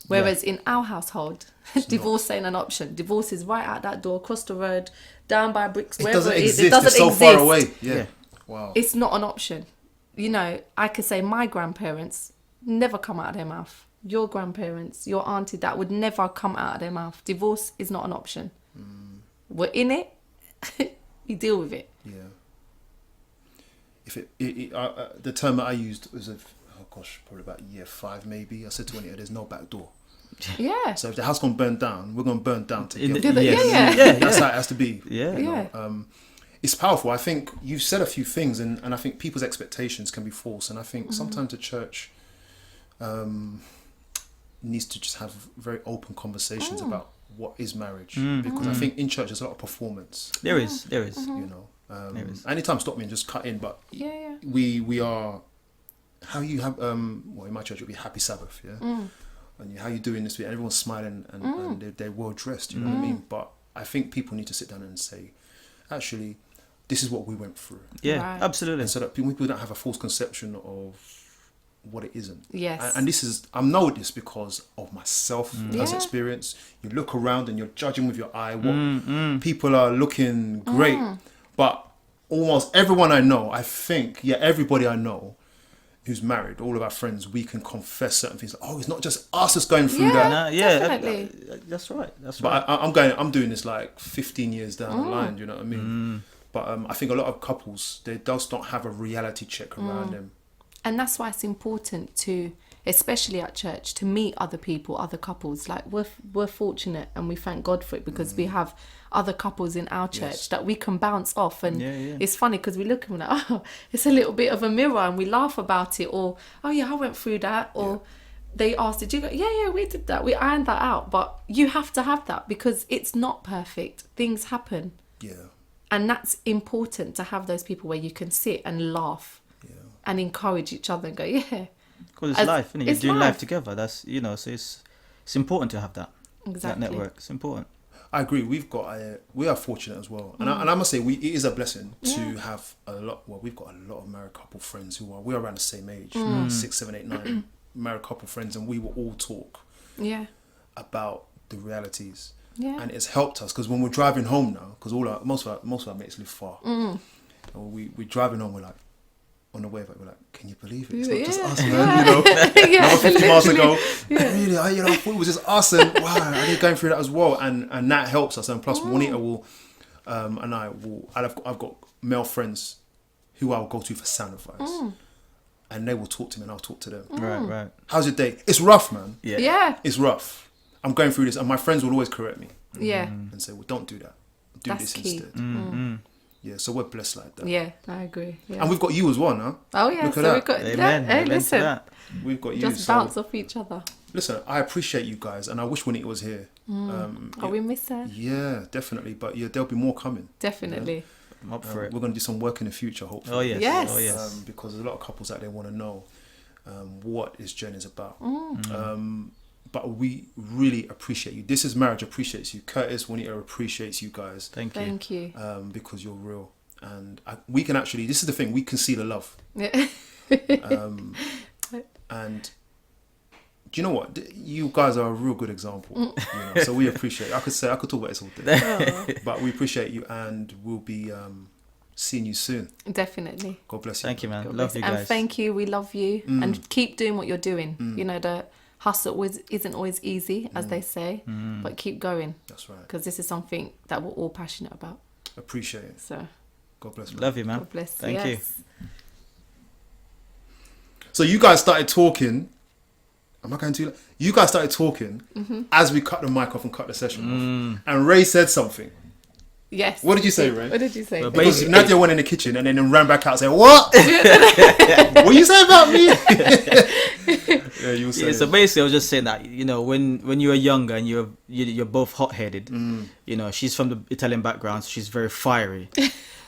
Whereas in our household, divorce ain't an option. Divorce is right out that door, across the road, down by bricks, It wherever doesn't it is. exist. It doesn't It's so exist. far away. Yeah. Yeah. Wow. It's not an option. You know, I could say my grandparents never come out of their mouth. Your grandparents, your auntie, that would never come out of their mouth. Divorce is not an option. We're in it. You deal with it. Yeah. If the term that I used was probably about year 5 maybe. I said to Anita, "There's no back door." Yeah. So if the house gonna burn down, we're gonna burn down together. Yeah. That's how it has to be. Yeah. You Yeah. know? It's powerful. I think you've said a few things, and I think people's expectations can be false. And I think sometimes the church needs to just have very open conversations about what is marriage, because I think in church there's a lot of performance. There is. You know, There is. anytime stop me and just cut in. But Yeah. we are. How you have well in my church it'll be Happy Sabbath, yeah. And how you doing this week? And everyone's smiling and they're well dressed. You know what I mean? But I think people need to sit down and say, actually, this is what we went through. Yeah, Right. absolutely. And so that people don't have a false conception of what it isn't. Yes. And this is, I know this because of myself as Yeah. experience. You look around and you're judging with your eye what people are looking great. But almost everyone I know, I think, everybody I know who's married, all of our friends, we can confess certain things. Oh, it's not just us that's going through that. Definitely. That's right. That's But right. I'm doing this like 15 years down the line. Do you know what I mean? But I think a lot of couples, they just don't have a reality check around them. And that's why it's important to, especially at church, to meet other people, other couples. Like we're fortunate and we thank God for it because we have other couples in our church that we can bounce off. And it's funny because we look and we're like, oh, it's a little bit of a mirror, and we laugh about it. Or, oh yeah, I went through that. Or they asked, did you go? Yeah, we did that. We ironed that out. But you have to have that because it's not perfect. Things happen. Yeah. And that's important to have those people where you can sit and laugh and encourage each other and go, Because it's life, isn't it? You're it's doing life. life together. That's, you know, so it's important to have that. Exactly. That network. It's important. I agree. We are fortunate as well, and I must say, it is a blessing to have a lot. Well, we've got a lot of married couple friends we're around the same age, 6, 7, 8, 9 married couple friends, and we will all talk about the realities. Yeah. And it's helped us because when we're driving home now, because most of our mates live far, and we're driving home, we're like, on the way back, we're like, can you believe it? It's not just us, man. You know, another 50 miles ago, really, I thought it was just us, and wow, I did going through that as well, and that helps us. And plus, Juanita will, and I've got male friends who I'll go to for sound advice, and they will talk to me, and I'll talk to them. Right. How's your day? It's rough, man. Yeah. It's rough. I'm going through this, and my friends will always correct me. Yeah. And say, well, don't do that. Do That's this key. instead. Yeah, so we're blessed like that. Yeah, I agree. Yeah. And we've got you as well, now. Oh yeah, Look at so that. we've got Amen. Hey, Amen to listen, that. We've got you. just So, bounce off each other. listen, I appreciate you guys, and I wish Juanita was here. We miss her. Yeah, definitely. But there'll be more coming. Definitely. I'm up for it. We're going to do some work in the future, hopefully. Oh, yes. Yes. Oh, yes. Because there's a lot of couples out there want to know what this journey is about. But we really appreciate you. This is Marriage appreciates you. Curtis, Juanita appreciates you guys. Thank you. Thank you. Because you're real. And we can actually, this is the thing, we can see the love. Yeah. And do you know what? You guys are a real good example. You know? So we appreciate it. I could talk about this all day. But we appreciate you, and we'll be seeing you soon. Definitely. God bless you. Thank you, man. God Love bless. you guys. And thank you. We love you. And keep doing what you're doing. You know, the hustle isn't always easy, as they say, but keep going. That's right. Because this is something that we're all passionate about. Appreciate it. So God bless. Love you, man. God bless. Thank you. So you guys started talking. Am I going too late? You guys started talking as we cut the mic off and cut the session off. And Rae said something. Yes. What did you say, Rae? What did you say? Well, Because basically- Nadia went in the kitchen and then ran back out and said, "What? What you say about me?" Yeah, you were saying. Yeah, so basically, I was just saying that, you know, when you were younger and you're both hot-headed, you know, she's from the Italian background, so she's very fiery.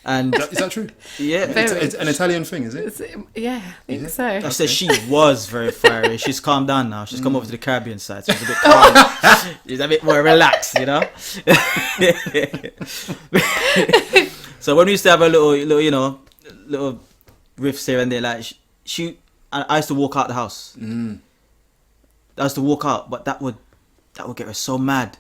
And Is that true? yeah, It's an Italian thing, is it? Yeah, I think so. I said she was very fiery. She's calmed down now. She's come over to the Caribbean side. So she's a bit calm. She's a bit more relaxed, you know. So when we used to have a little, you know, little riffs here and there, like I used to walk out the house. I used to walk out, but that would get her so mad.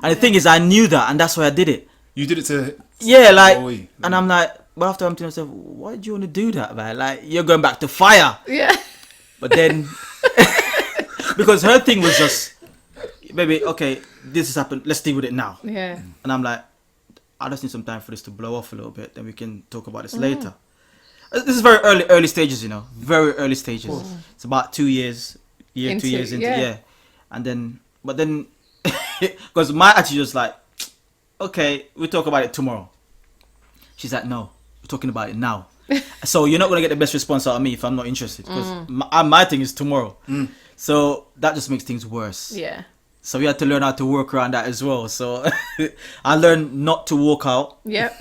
And the thing is, I knew that, and that's why I did it. You did it to... Yeah, like, and I'm like, but after I'm to myself, why do you want to do that, man? Like, you're going back to fire. Yeah. But then, because her thing was just, baby, okay, this has happened. Let's deal with it now. Yeah. And I'm like, I just need some time for this to blow off a little bit. Then we can talk about this later. This is very early stages, you know, very early stages. It's about 2 years, 2 years into, yeah. And then, but then, because my attitude was like, okay, we'll talk about it tomorrow. She's like, no, we're talking about it now. So you're not going to get the best response out of me if I'm not interested. Because my thing is tomorrow. So that just makes things worse. Yeah. So we had to learn how to work around that as well. So I learned not to walk out. Yep.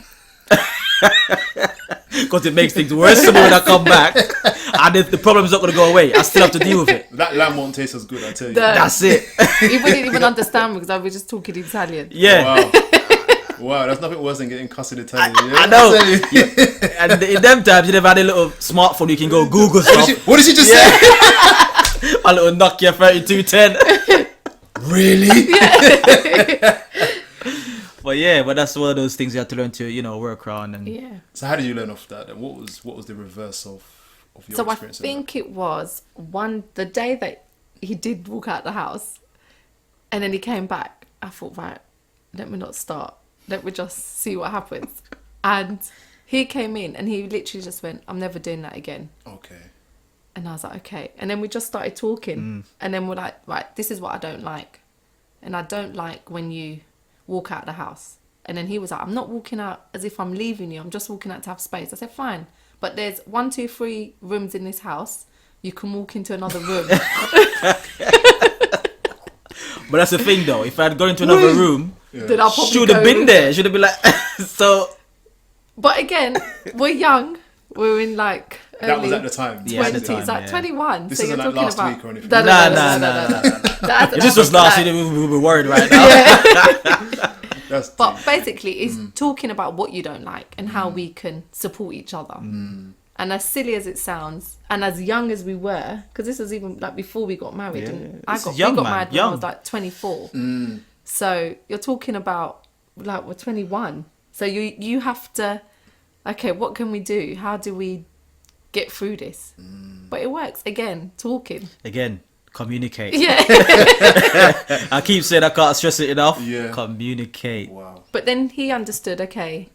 Because it makes things worse for me when I come back. And if the problem's not going to go away, I still have to deal with it. That lamb won't taste as good, I tell you. That's it. You wouldn't even understand because I was just talking Italian. Yeah. Wow, that's nothing worse than getting cussed in Italian. I know. Yeah. And in them times, you never had a little smartphone you can go Google stuff. What did she just say? A little Nokia 3210. Really? But that's one of those things you have to learn to, you know, work around. And Yeah. So how did you learn off that? And what was the reverse of your So I experience? think it was the day that he did walk out the house and then he came back, I thought, right, let me not start. Let me just see what happens. And he came in and he literally just went, I'm never doing that again. Okay. And I was like, okay. And then we just started talking. And then we're like, right, this is what I don't like. And I don't like when you walk out the house. And then he was like, I'm not walking out as if I'm leaving you. I'm just walking out to have space. I said, fine. But there's 1, 2, 3 rooms in this house. You can walk into another room. But that's the thing though. If I had gone into another room, Then I'll probably she would have go- been there. She would have been like, so. But again, we're young. We're in like early That was at the time. Yeah, at the 20s, time, like yeah. 21. This so isn't you're like talking last about week or anything. Nah. That- If this was last year, we would be worried right now. That's But basically, it's talking about what you don't like and how we can support each other. And as silly as it sounds, and as young as we were, because this was even like before we got married, and This is we young, got man, married when I young. was like 24. So you're talking about like we're 21. So you have to, okay, what can we do? How do we get through this? But it works again, talking. Again, communicate. Yeah. I keep saying I can't stress it enough. Yeah. Communicate. wow. But then he understood, okay,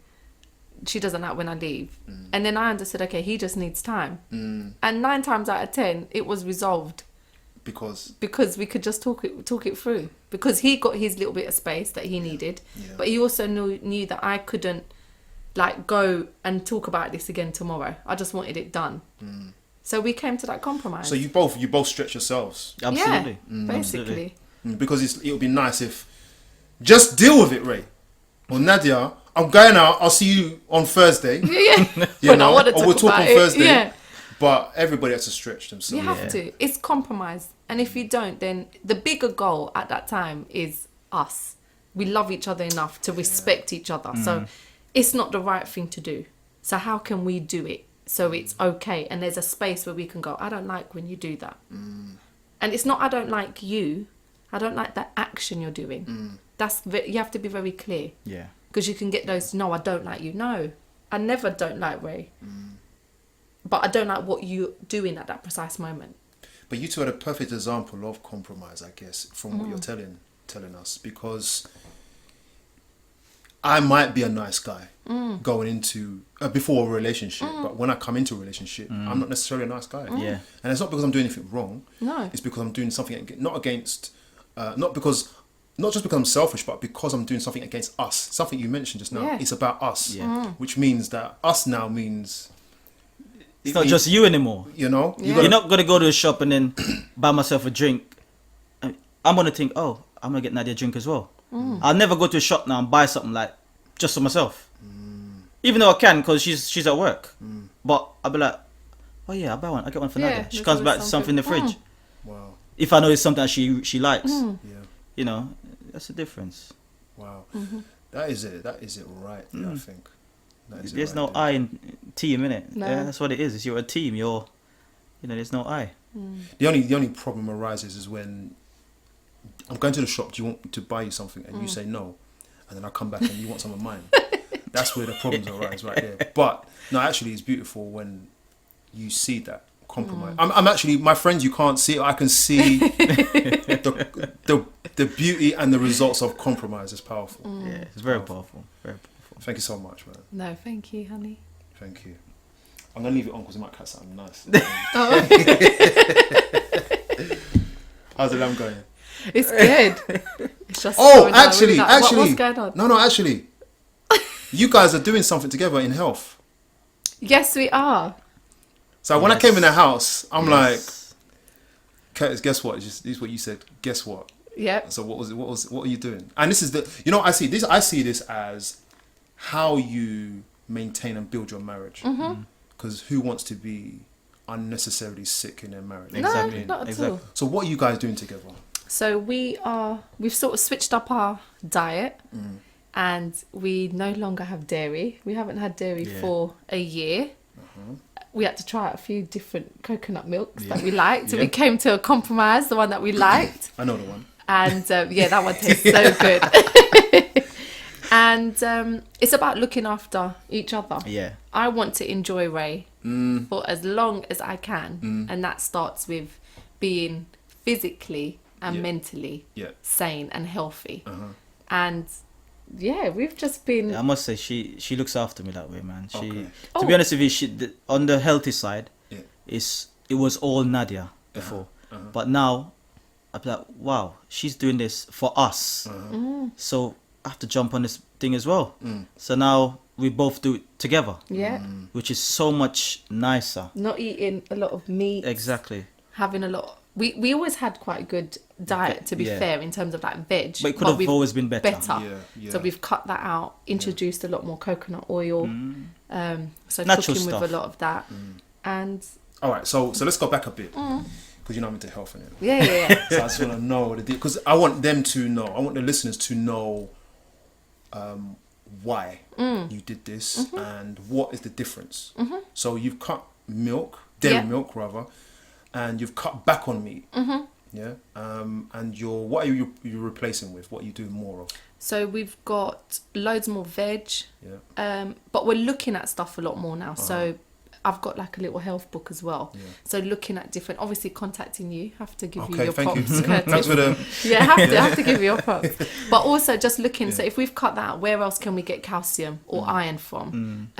she doesn't like when I leave. And then I understood, okay, he just needs time. And 9 times out of 10, it was resolved because we could just talk it through. Because he got his little bit of space that he needed. Yeah. But he also knew that I couldn't like go and talk about this again tomorrow. I just wanted it done. So we came to that compromise. So you both stretch yourselves. Absolutely. Yeah, basically. Because it would be nice if just deal with it, Rae. Or Nadia, I'm going out. I'll see you on Thursday. Yeah. You When I know, wanna or we'll talk about on it, Thursday. yeah. But everybody has to stretch themselves. You have to. It's compromise. And if you don't, then the bigger goal at that time is us. We love each other enough to respect each other. So it's not the right thing to do. So how can we do it so it's okay? And there's a space where we can go, I don't like when you do that. And it's not I don't like you. I don't like that action you're doing. You have to be very clear. Yeah. Because you can get those, no, I don't like you. No, I never don't like Rae. But I don't like what you're doing at that precise moment. But you two are a perfect example of compromise, I guess, from what you're telling us. Because I might be a nice guy going into before a relationship, but when I come into a relationship, I'm not necessarily a nice guy. Yeah. And it's not because I'm doing anything wrong. No. It's because I'm doing something not just because I'm selfish, but because I'm doing something against us. Something you mentioned just now. Yeah. It's about us, Yeah. which means that us now means It's not just you anymore. you know Yeah. You're not going to go to a shop and then buy myself a drink. I'm going to think, oh, I'm going to get Nadia a drink as well. I'll never go to a shop now and buy something like just for myself. Even though I can, because she's at work. But I'll be like, oh yeah, I get one for Yeah, Nadia. She there's comes always back to something in the fridge. Wow. If I know it's something that she likes, Yeah. you know, that's the difference. Wow. That is it. That is it right there, I think. That is it There's right no there. I in team, innit? No. Yeah, that's what it is. It's you're a team. There's no I. The only problem arises is when I'm going to the shop. Do you want me to buy you something? And you say no, and then I come back and you want some of mine. That's where the problems arise, right there. But no, actually, it's beautiful when you see that compromise. I'm actually, my friends, you can't see it. I can see the beauty and the results of compromise is powerful. Yeah, it's very powerful. Very powerful. Thank you so much, man. No, thank you, honey. Thank you. I'm gonna leave it on because it might catch something nice. How's the lamb going? It's good. It's just Oh, going down actually, really nice. actually, what's going on? No, actually, you guys are doing something together in health. Yes, we are. So when I came in the house, I'm like, Yes. Curtis, guess what? This is what you said. Guess what? Yep. So what are you doing? And this is I see this as how you maintain and build your marriage. Because who wants to be unnecessarily sick in their marriage? Exactly. No, not at Exactly. all. So what are you guys doing together? So we've sort of switched up our diet and we no longer have dairy. We haven't had dairy Yeah. for a year. We had to try out a few different coconut milks that we liked. And we came to a compromise, the one that we liked. I know the one. And that one tastes so good. And it's about looking after each other. Yeah. I want to enjoy Rae for as long as I can. And that starts with being physically and mentally sane and healthy. And we've just been... I must say, she looks after me that way, man. Okay. To be honest with you, on the healthy side, it was all Nadia before. But now, I'm like, wow, she's doing this for us. So I have to jump on this thing as well. So now we both do it together. Yeah. Which is so much nicer. Not eating a lot of meat. Exactly. Having a lot... We always had quite a good diet, to be fair, in terms of like veg. But it could have we've always been better. Yeah. So we've cut that out, introduced a lot more coconut oil. So Natural cooking stuff. with a lot of that. And All right, so let's go back a bit because I'm into health in it. yeah. So I just want to know what it is because I want them to know. I want the listeners to know why you did this and what is the difference. So you've cut milk, dairy milk rather, and you've cut back on meat. Yeah. And what are you replacing with? What are you doing more of? So we've got loads more veg. Yeah. But we're looking at stuff a lot more now. So I've got like a little health book as well. Yeah. So looking at different, obviously contacting you, have to give you Okay, your thank props. you. Curtis. Thanks for the. Yeah, have to give you your props. But also just looking, so if we've cut that out, where else can we get calcium or iron from?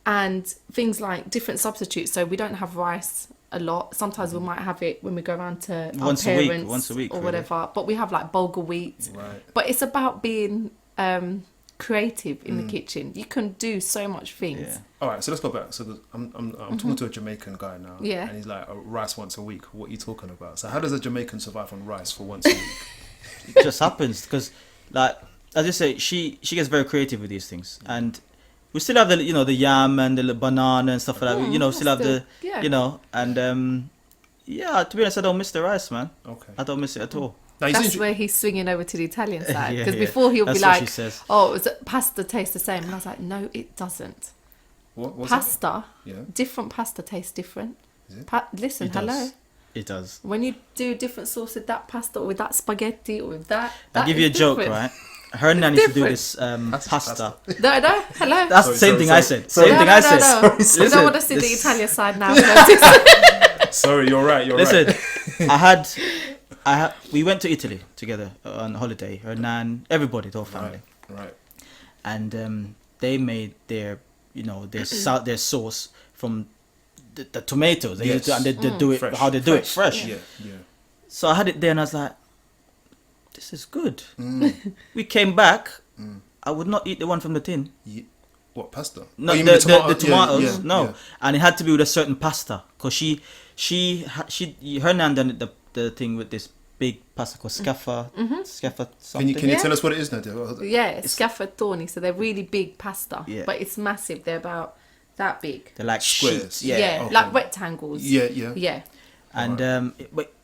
And things like different substitutes. So we don't have rice a lot. Sometimes we might have it when we go around to our Once a week, parents once a week, or really. whatever. But we have like bulgur wheat. Right. But it's about being creative in the kitchen. You can do so much things. Yeah. All right, so let's go back. So I'm talking to a Jamaican guy now. Yeah. And he's like, rice once a week. What are you talking about? So how does a Jamaican survive on rice for once a week? It just happens because, like, as I say, she gets very creative with these things, and we still have the the yam and the banana and stuff like that. We still have the and to be honest, I don't miss the rice, man. Okay. I don't miss it at all. Now, That's where he's swinging over to the Italian side. Yeah, Because yeah. before he'll That's be what she like, says. oh, pasta tastes the same. And I was like, no, it doesn't. what's Pasta, Yeah. different pasta tastes different. Is it? Listen, It hello. does. It does. When you do different sauce with that pasta or with that spaghetti or with that, I'll give you a is joke, different. right? Her nan used to do different. this pasta. No, hello. That's Sorry, the same sorry, thing sorry. I said. Sorry. Same no, thing no, I no, said. no. I Listen, don't want to see the this- Italian side now. Curtis. Sorry, you're right. You're Listen, right. we went to Italy together on holiday. Her nan, everybody, the whole family, Right. and they made their their sauce from the tomatoes. They used to, and they do it Fresh. how they do it fresh. Yeah. So I had it there, and I was like, "This is good." We came back. I would not eat the one from the tin. What pasta? No, Oh, you the, mean the tomato- tomatoes. yeah, No, yeah. and it had to be with a certain pasta because her nan done the thing with this big pasta called scaffa, scaffa Can something. you Yeah. tell us what it is, Nadia? Yeah, it's scaffold thorny, so they're really big pasta. Yeah. But it's massive. They're about that big. They're like Squares. sheets. Yeah, okay. like rectangles. Yeah. Yeah. And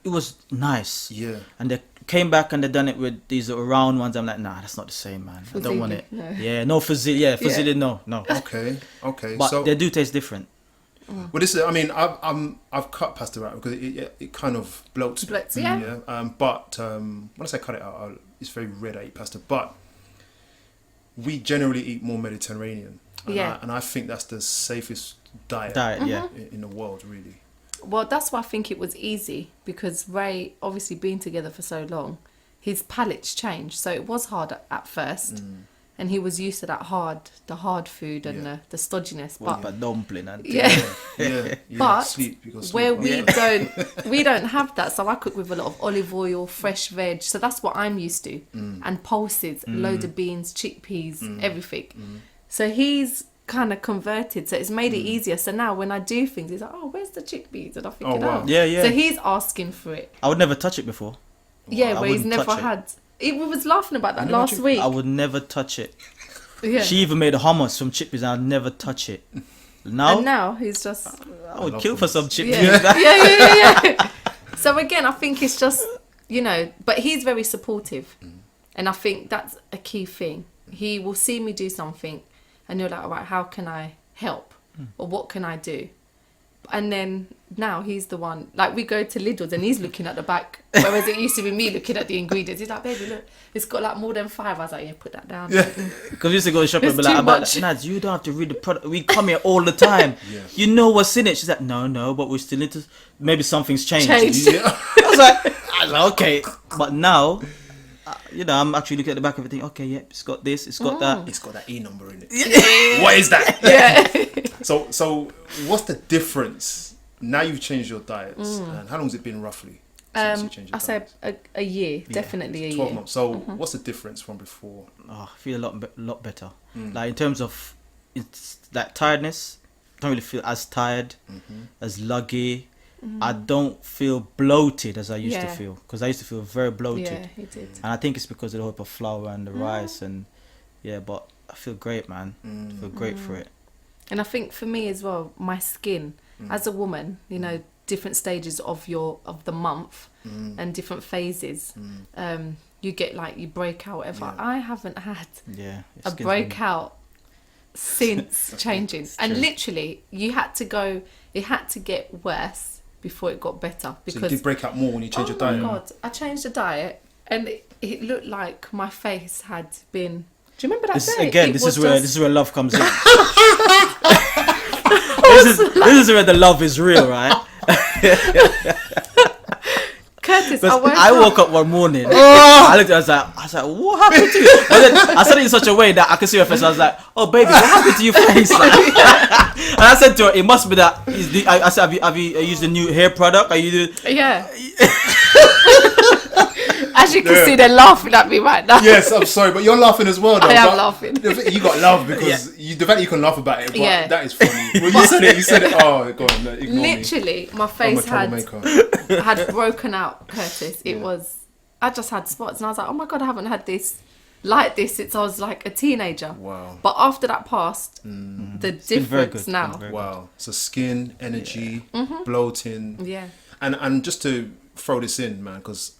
it was nice. Yeah. And they came back and they done it with these little round ones. I'm like, nah, that's not the same, man. I don't want Fusilli, it. no. Yeah, no fusilli. Yeah, fusilli, no. Okay. But So they do taste different. well, this is. I mean, I've cut pasta out because it kind of bloats. Bloats, yeah. But when I say cut it out, it's very rare that I eat pasta. But we generally eat more Mediterranean. Yeah. And I think that's the safest diet, Yeah. in the world, really. Well, that's why I think it was easy, because Rae, obviously being together for so long, his palate's changed. So it was hard at first. And he was used to the hard food and the stodginess. But dumpling and Yeah. But sleep, you got sleep. where we don't have that, so I cook with a lot of olive oil, fresh veg. So that's what I'm used to, and pulses, load of beans, chickpeas, everything. So he's kind of converted, so it's made it easier. So now when I do things, he's like, "Oh, where's the chickpeas?" And I think, Oh, wow. Yeah. So he's asking for it. I would never touch it before. Yeah, I where he's wouldn't never touch it. had. We was laughing about that never last chick- week. I would never touch it. Yeah. She even made hummus from chickpeas and I'd never touch it. Now, And now he's just. I would love kill for hummus. some chickpeas. Yeah. So again, I think it's just, but he's very supportive. And I think that's a key thing. He will see me do something and you're like, all right, how can I help? Or what can I do? And then now he's the one, like we go to Lidl's and he's looking at the back, whereas it used to be me looking at the ingredients. He's like, baby, look, it's got like more than 5. I was like, yeah, put that down. Because we used to go shopping and It's be like, too about much. Nads, you don't have to read the product. We come here all the time. You know what's in it. She's like, no, but we still need to. Maybe something's changed. Yeah. I was like, okay. But now, I'm actually looking at the back of everything. Okay, yep, it's got this, it's got that. It's got that E number in it. What is that? Yeah. So what's the difference? Now you've changed your diets, and how long has it been roughly since you changed your I say diets? a year, definitely a 12 year. months. So what's the difference from before? Oh, I feel a lot better. Like in terms of it's like tiredness, don't really feel as tired, as luggy. I don't feel bloated as I used to Yeah. feel, because I used to feel very bloated. Yeah, he did. And I think it's because of the whole of flour and the rice and but I feel great, man. I feel great for it. And I think for me as well, my skin as a woman, different stages of the month and different phases. You get like you break out, whatever. Yeah. I haven't had Yeah. a breakout since changing, and true. literally it had to get worse before it got better, So you because did break out more when you changed your oh my diet. god, I changed the diet and it looked like my face had been. Do you remember that day? This is where love comes in. this is where the love is real, right? Curtis, I woke up one morning. I looked at her, I was like, what happened to you? But then I said it in such a way that I could see her face. I was like, oh baby, what happened to your face? Like, and I said to her, it must be that. I said, have you used the new hair product? Are you doing? Yeah. As you can see, they're laughing at me right now. Yes, I'm sorry, but you're laughing as well, though. I am But laughing. You got love because the fact you can laugh about it, but Yeah. that is funny. When you said it, oh, go on, ignore me. Literally, my I'm a face troublemaker. had broken out, Curtis. I just had spots, and I was like, oh my god, I haven't had this like this since I was like a teenager. Wow. But after that passed, the been very difference good. now. It's been very Wow. So skin, energy, bloating. Yeah. And just to throw this in, man, because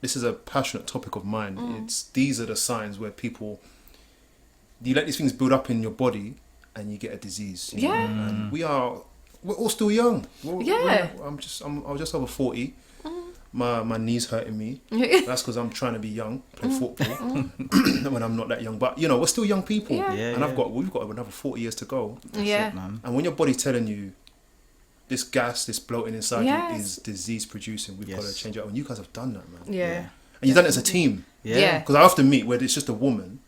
this is a passionate topic of mine. These are the signs where you let these things build up in your body and you get a disease. You know? Yeah. And we're all still young. Yeah. I was just over 40. My knee's hurting me. That's because I'm trying to be young, play football when I'm not that young. But we're still young people. Yeah. Yeah, And we've got another 40 years to go. Yeah. Man. And when your body's telling you this gas, this bloating inside Yes. you is disease producing, we've got to Yes. change it up. And you guys have done that, man. Yeah. And you've done it as a team. Yeah. Because I often meet where it's just a woman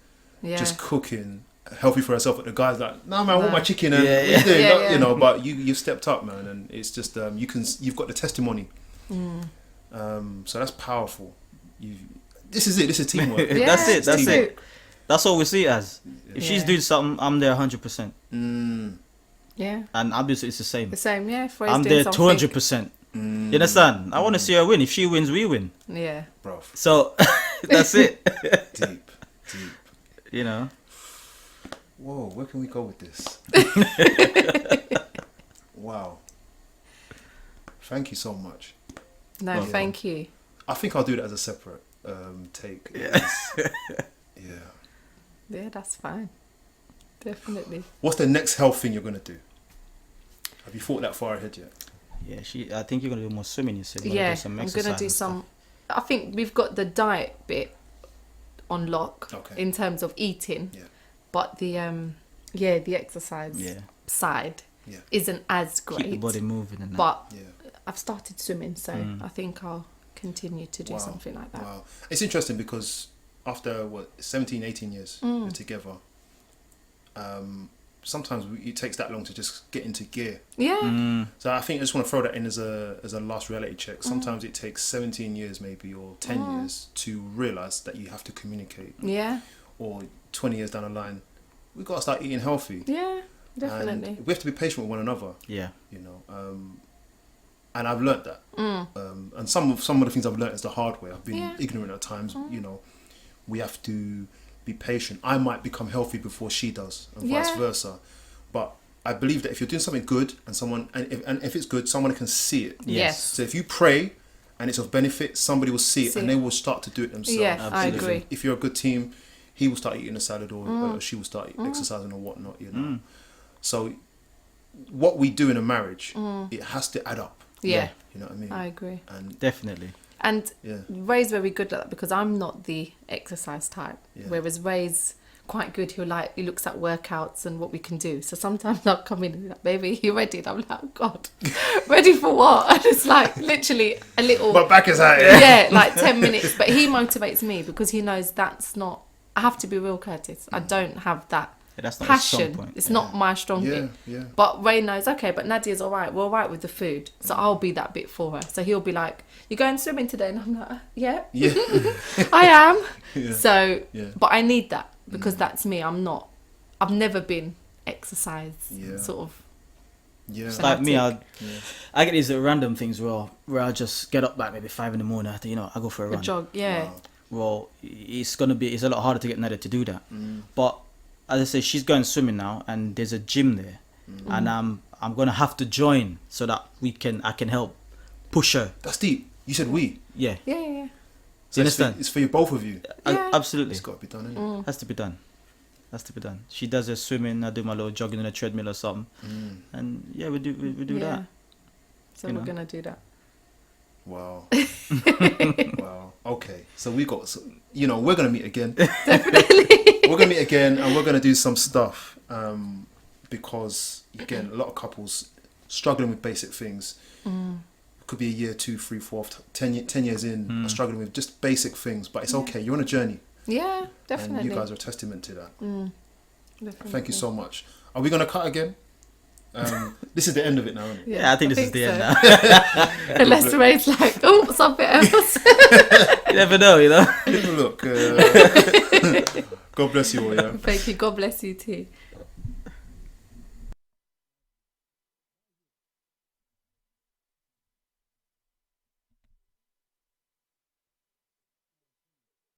Yeah. just cooking healthy for herself, but the guy's like, no man, I want my chicken and Yeah, what you doing? yeah. Not- Yeah. You know, but you've stepped up, man, and it's just you've got the testimony. So that's powerful. This is it. This is teamwork. Yeah, That's it. That's teamwork. it. That's all we see it as. If she's Yeah. doing something, I'm there 100%. Yeah. And obviously it's the same. The same, yeah. Freya's I'm doing there something. 200%. You understand? I want to see her win. If she wins, we win. Yeah. Bruv. So that's it. Deep. You know. Whoa, where can we go with this? Wow. Thank you so much. No, thank you. I think I'll do that as a separate take. Yeah. Yeah, that's fine. Definitely. What's the next health thing you're going to do? Have you thought that far ahead yet? Yeah, I think you're gonna do more swimming. You said. Yeah, do some I'm exercise gonna do and some. stuff. I think we've got the diet bit on lock in terms of eating, but the the exercise side isn't as great. Keep the body moving and that. But I've started swimming, so I think I'll continue to do something like that. Wow, it's interesting because after 17, 18 years we're together. Sometimes it takes that long to just get into gear. Yeah. So I think I just want to throw that in as a last reality check. Sometimes it takes 17 years maybe or 10 years to realise that you have to communicate. Yeah. Or 20 years down the line, we've got to start eating healthy. Yeah, definitely. And we have to be patient with one another. Yeah. You know, and I've learnt that. And some of the things I've learnt is the hard way. I've been ignorant at times. You know, we have to be patient. I might become healthy before she does, and vice versa. But I believe that if you're doing something good, and if it's good, someone can see it. Yes. So if you pray, and it's of benefit, somebody will see it, and they will start to do it themselves. Yeah, I agree. If you're a good team, he will start eating a salad, or she will start exercising or whatnot. You know. So what we do in a marriage, it has to add up. Yeah. You know what I mean? I agree. And Definitely. And Ray's very good at that because I'm not the exercise type. Whereas Ray's quite good. He looks at workouts and what we can do. So sometimes I'll come in and be like, baby, you ready? And I'm like, oh God, ready for what? And it's like literally a little... But back is out. Yeah, like 10 minutes. But he motivates me because he knows that's not... I have to be real, Curtis. I don't have that that's not passion. a strong point. It's not my strong bit. Yeah. But Ray knows, okay, but Nadia's all right. We're all right with the food. So I'll be that bit for her. So he'll be like, you're going swimming today? And I'm like, yeah. I am. Yeah. So, but I need that because that's me. I've never been exercise sort of. Yeah. Like me, I get these random things where I just get up like maybe 5 a.m. I think, I go for a run. A jog, yeah. Wow. Well, it's a lot harder to get Nadia to do that. But as I say, she's going swimming now, and there's a gym there, and I'm gonna have to join so that I can help push her. That's deep. You said we. Yeah. Yeah. So you understand? It's for you, both of you. Yeah. Absolutely. It's got to be done, isn't it? Has to be done. She does her swimming. I do my little jogging on a treadmill or something, and we do that. So we're gonna do that. Wow. Wow. Okay. So we're gonna meet again. Definitely. We're gonna meet again, and we're gonna do some stuff. Because again, a lot of couples struggling with basic things. Could be a year, 2, 3, 4, 10 years in, are struggling with just basic things. But it's okay. You're on a journey. Yeah, definitely. And you guys are a testament to that. Definitely. Thank you so much. Are we gonna cut again? This is the end of it now, isn't it? Yeah, I think this is the end now. Unless Ray's like, oh, something else. You never know, Look, God bless you all, yeah. Thank you. God bless you too.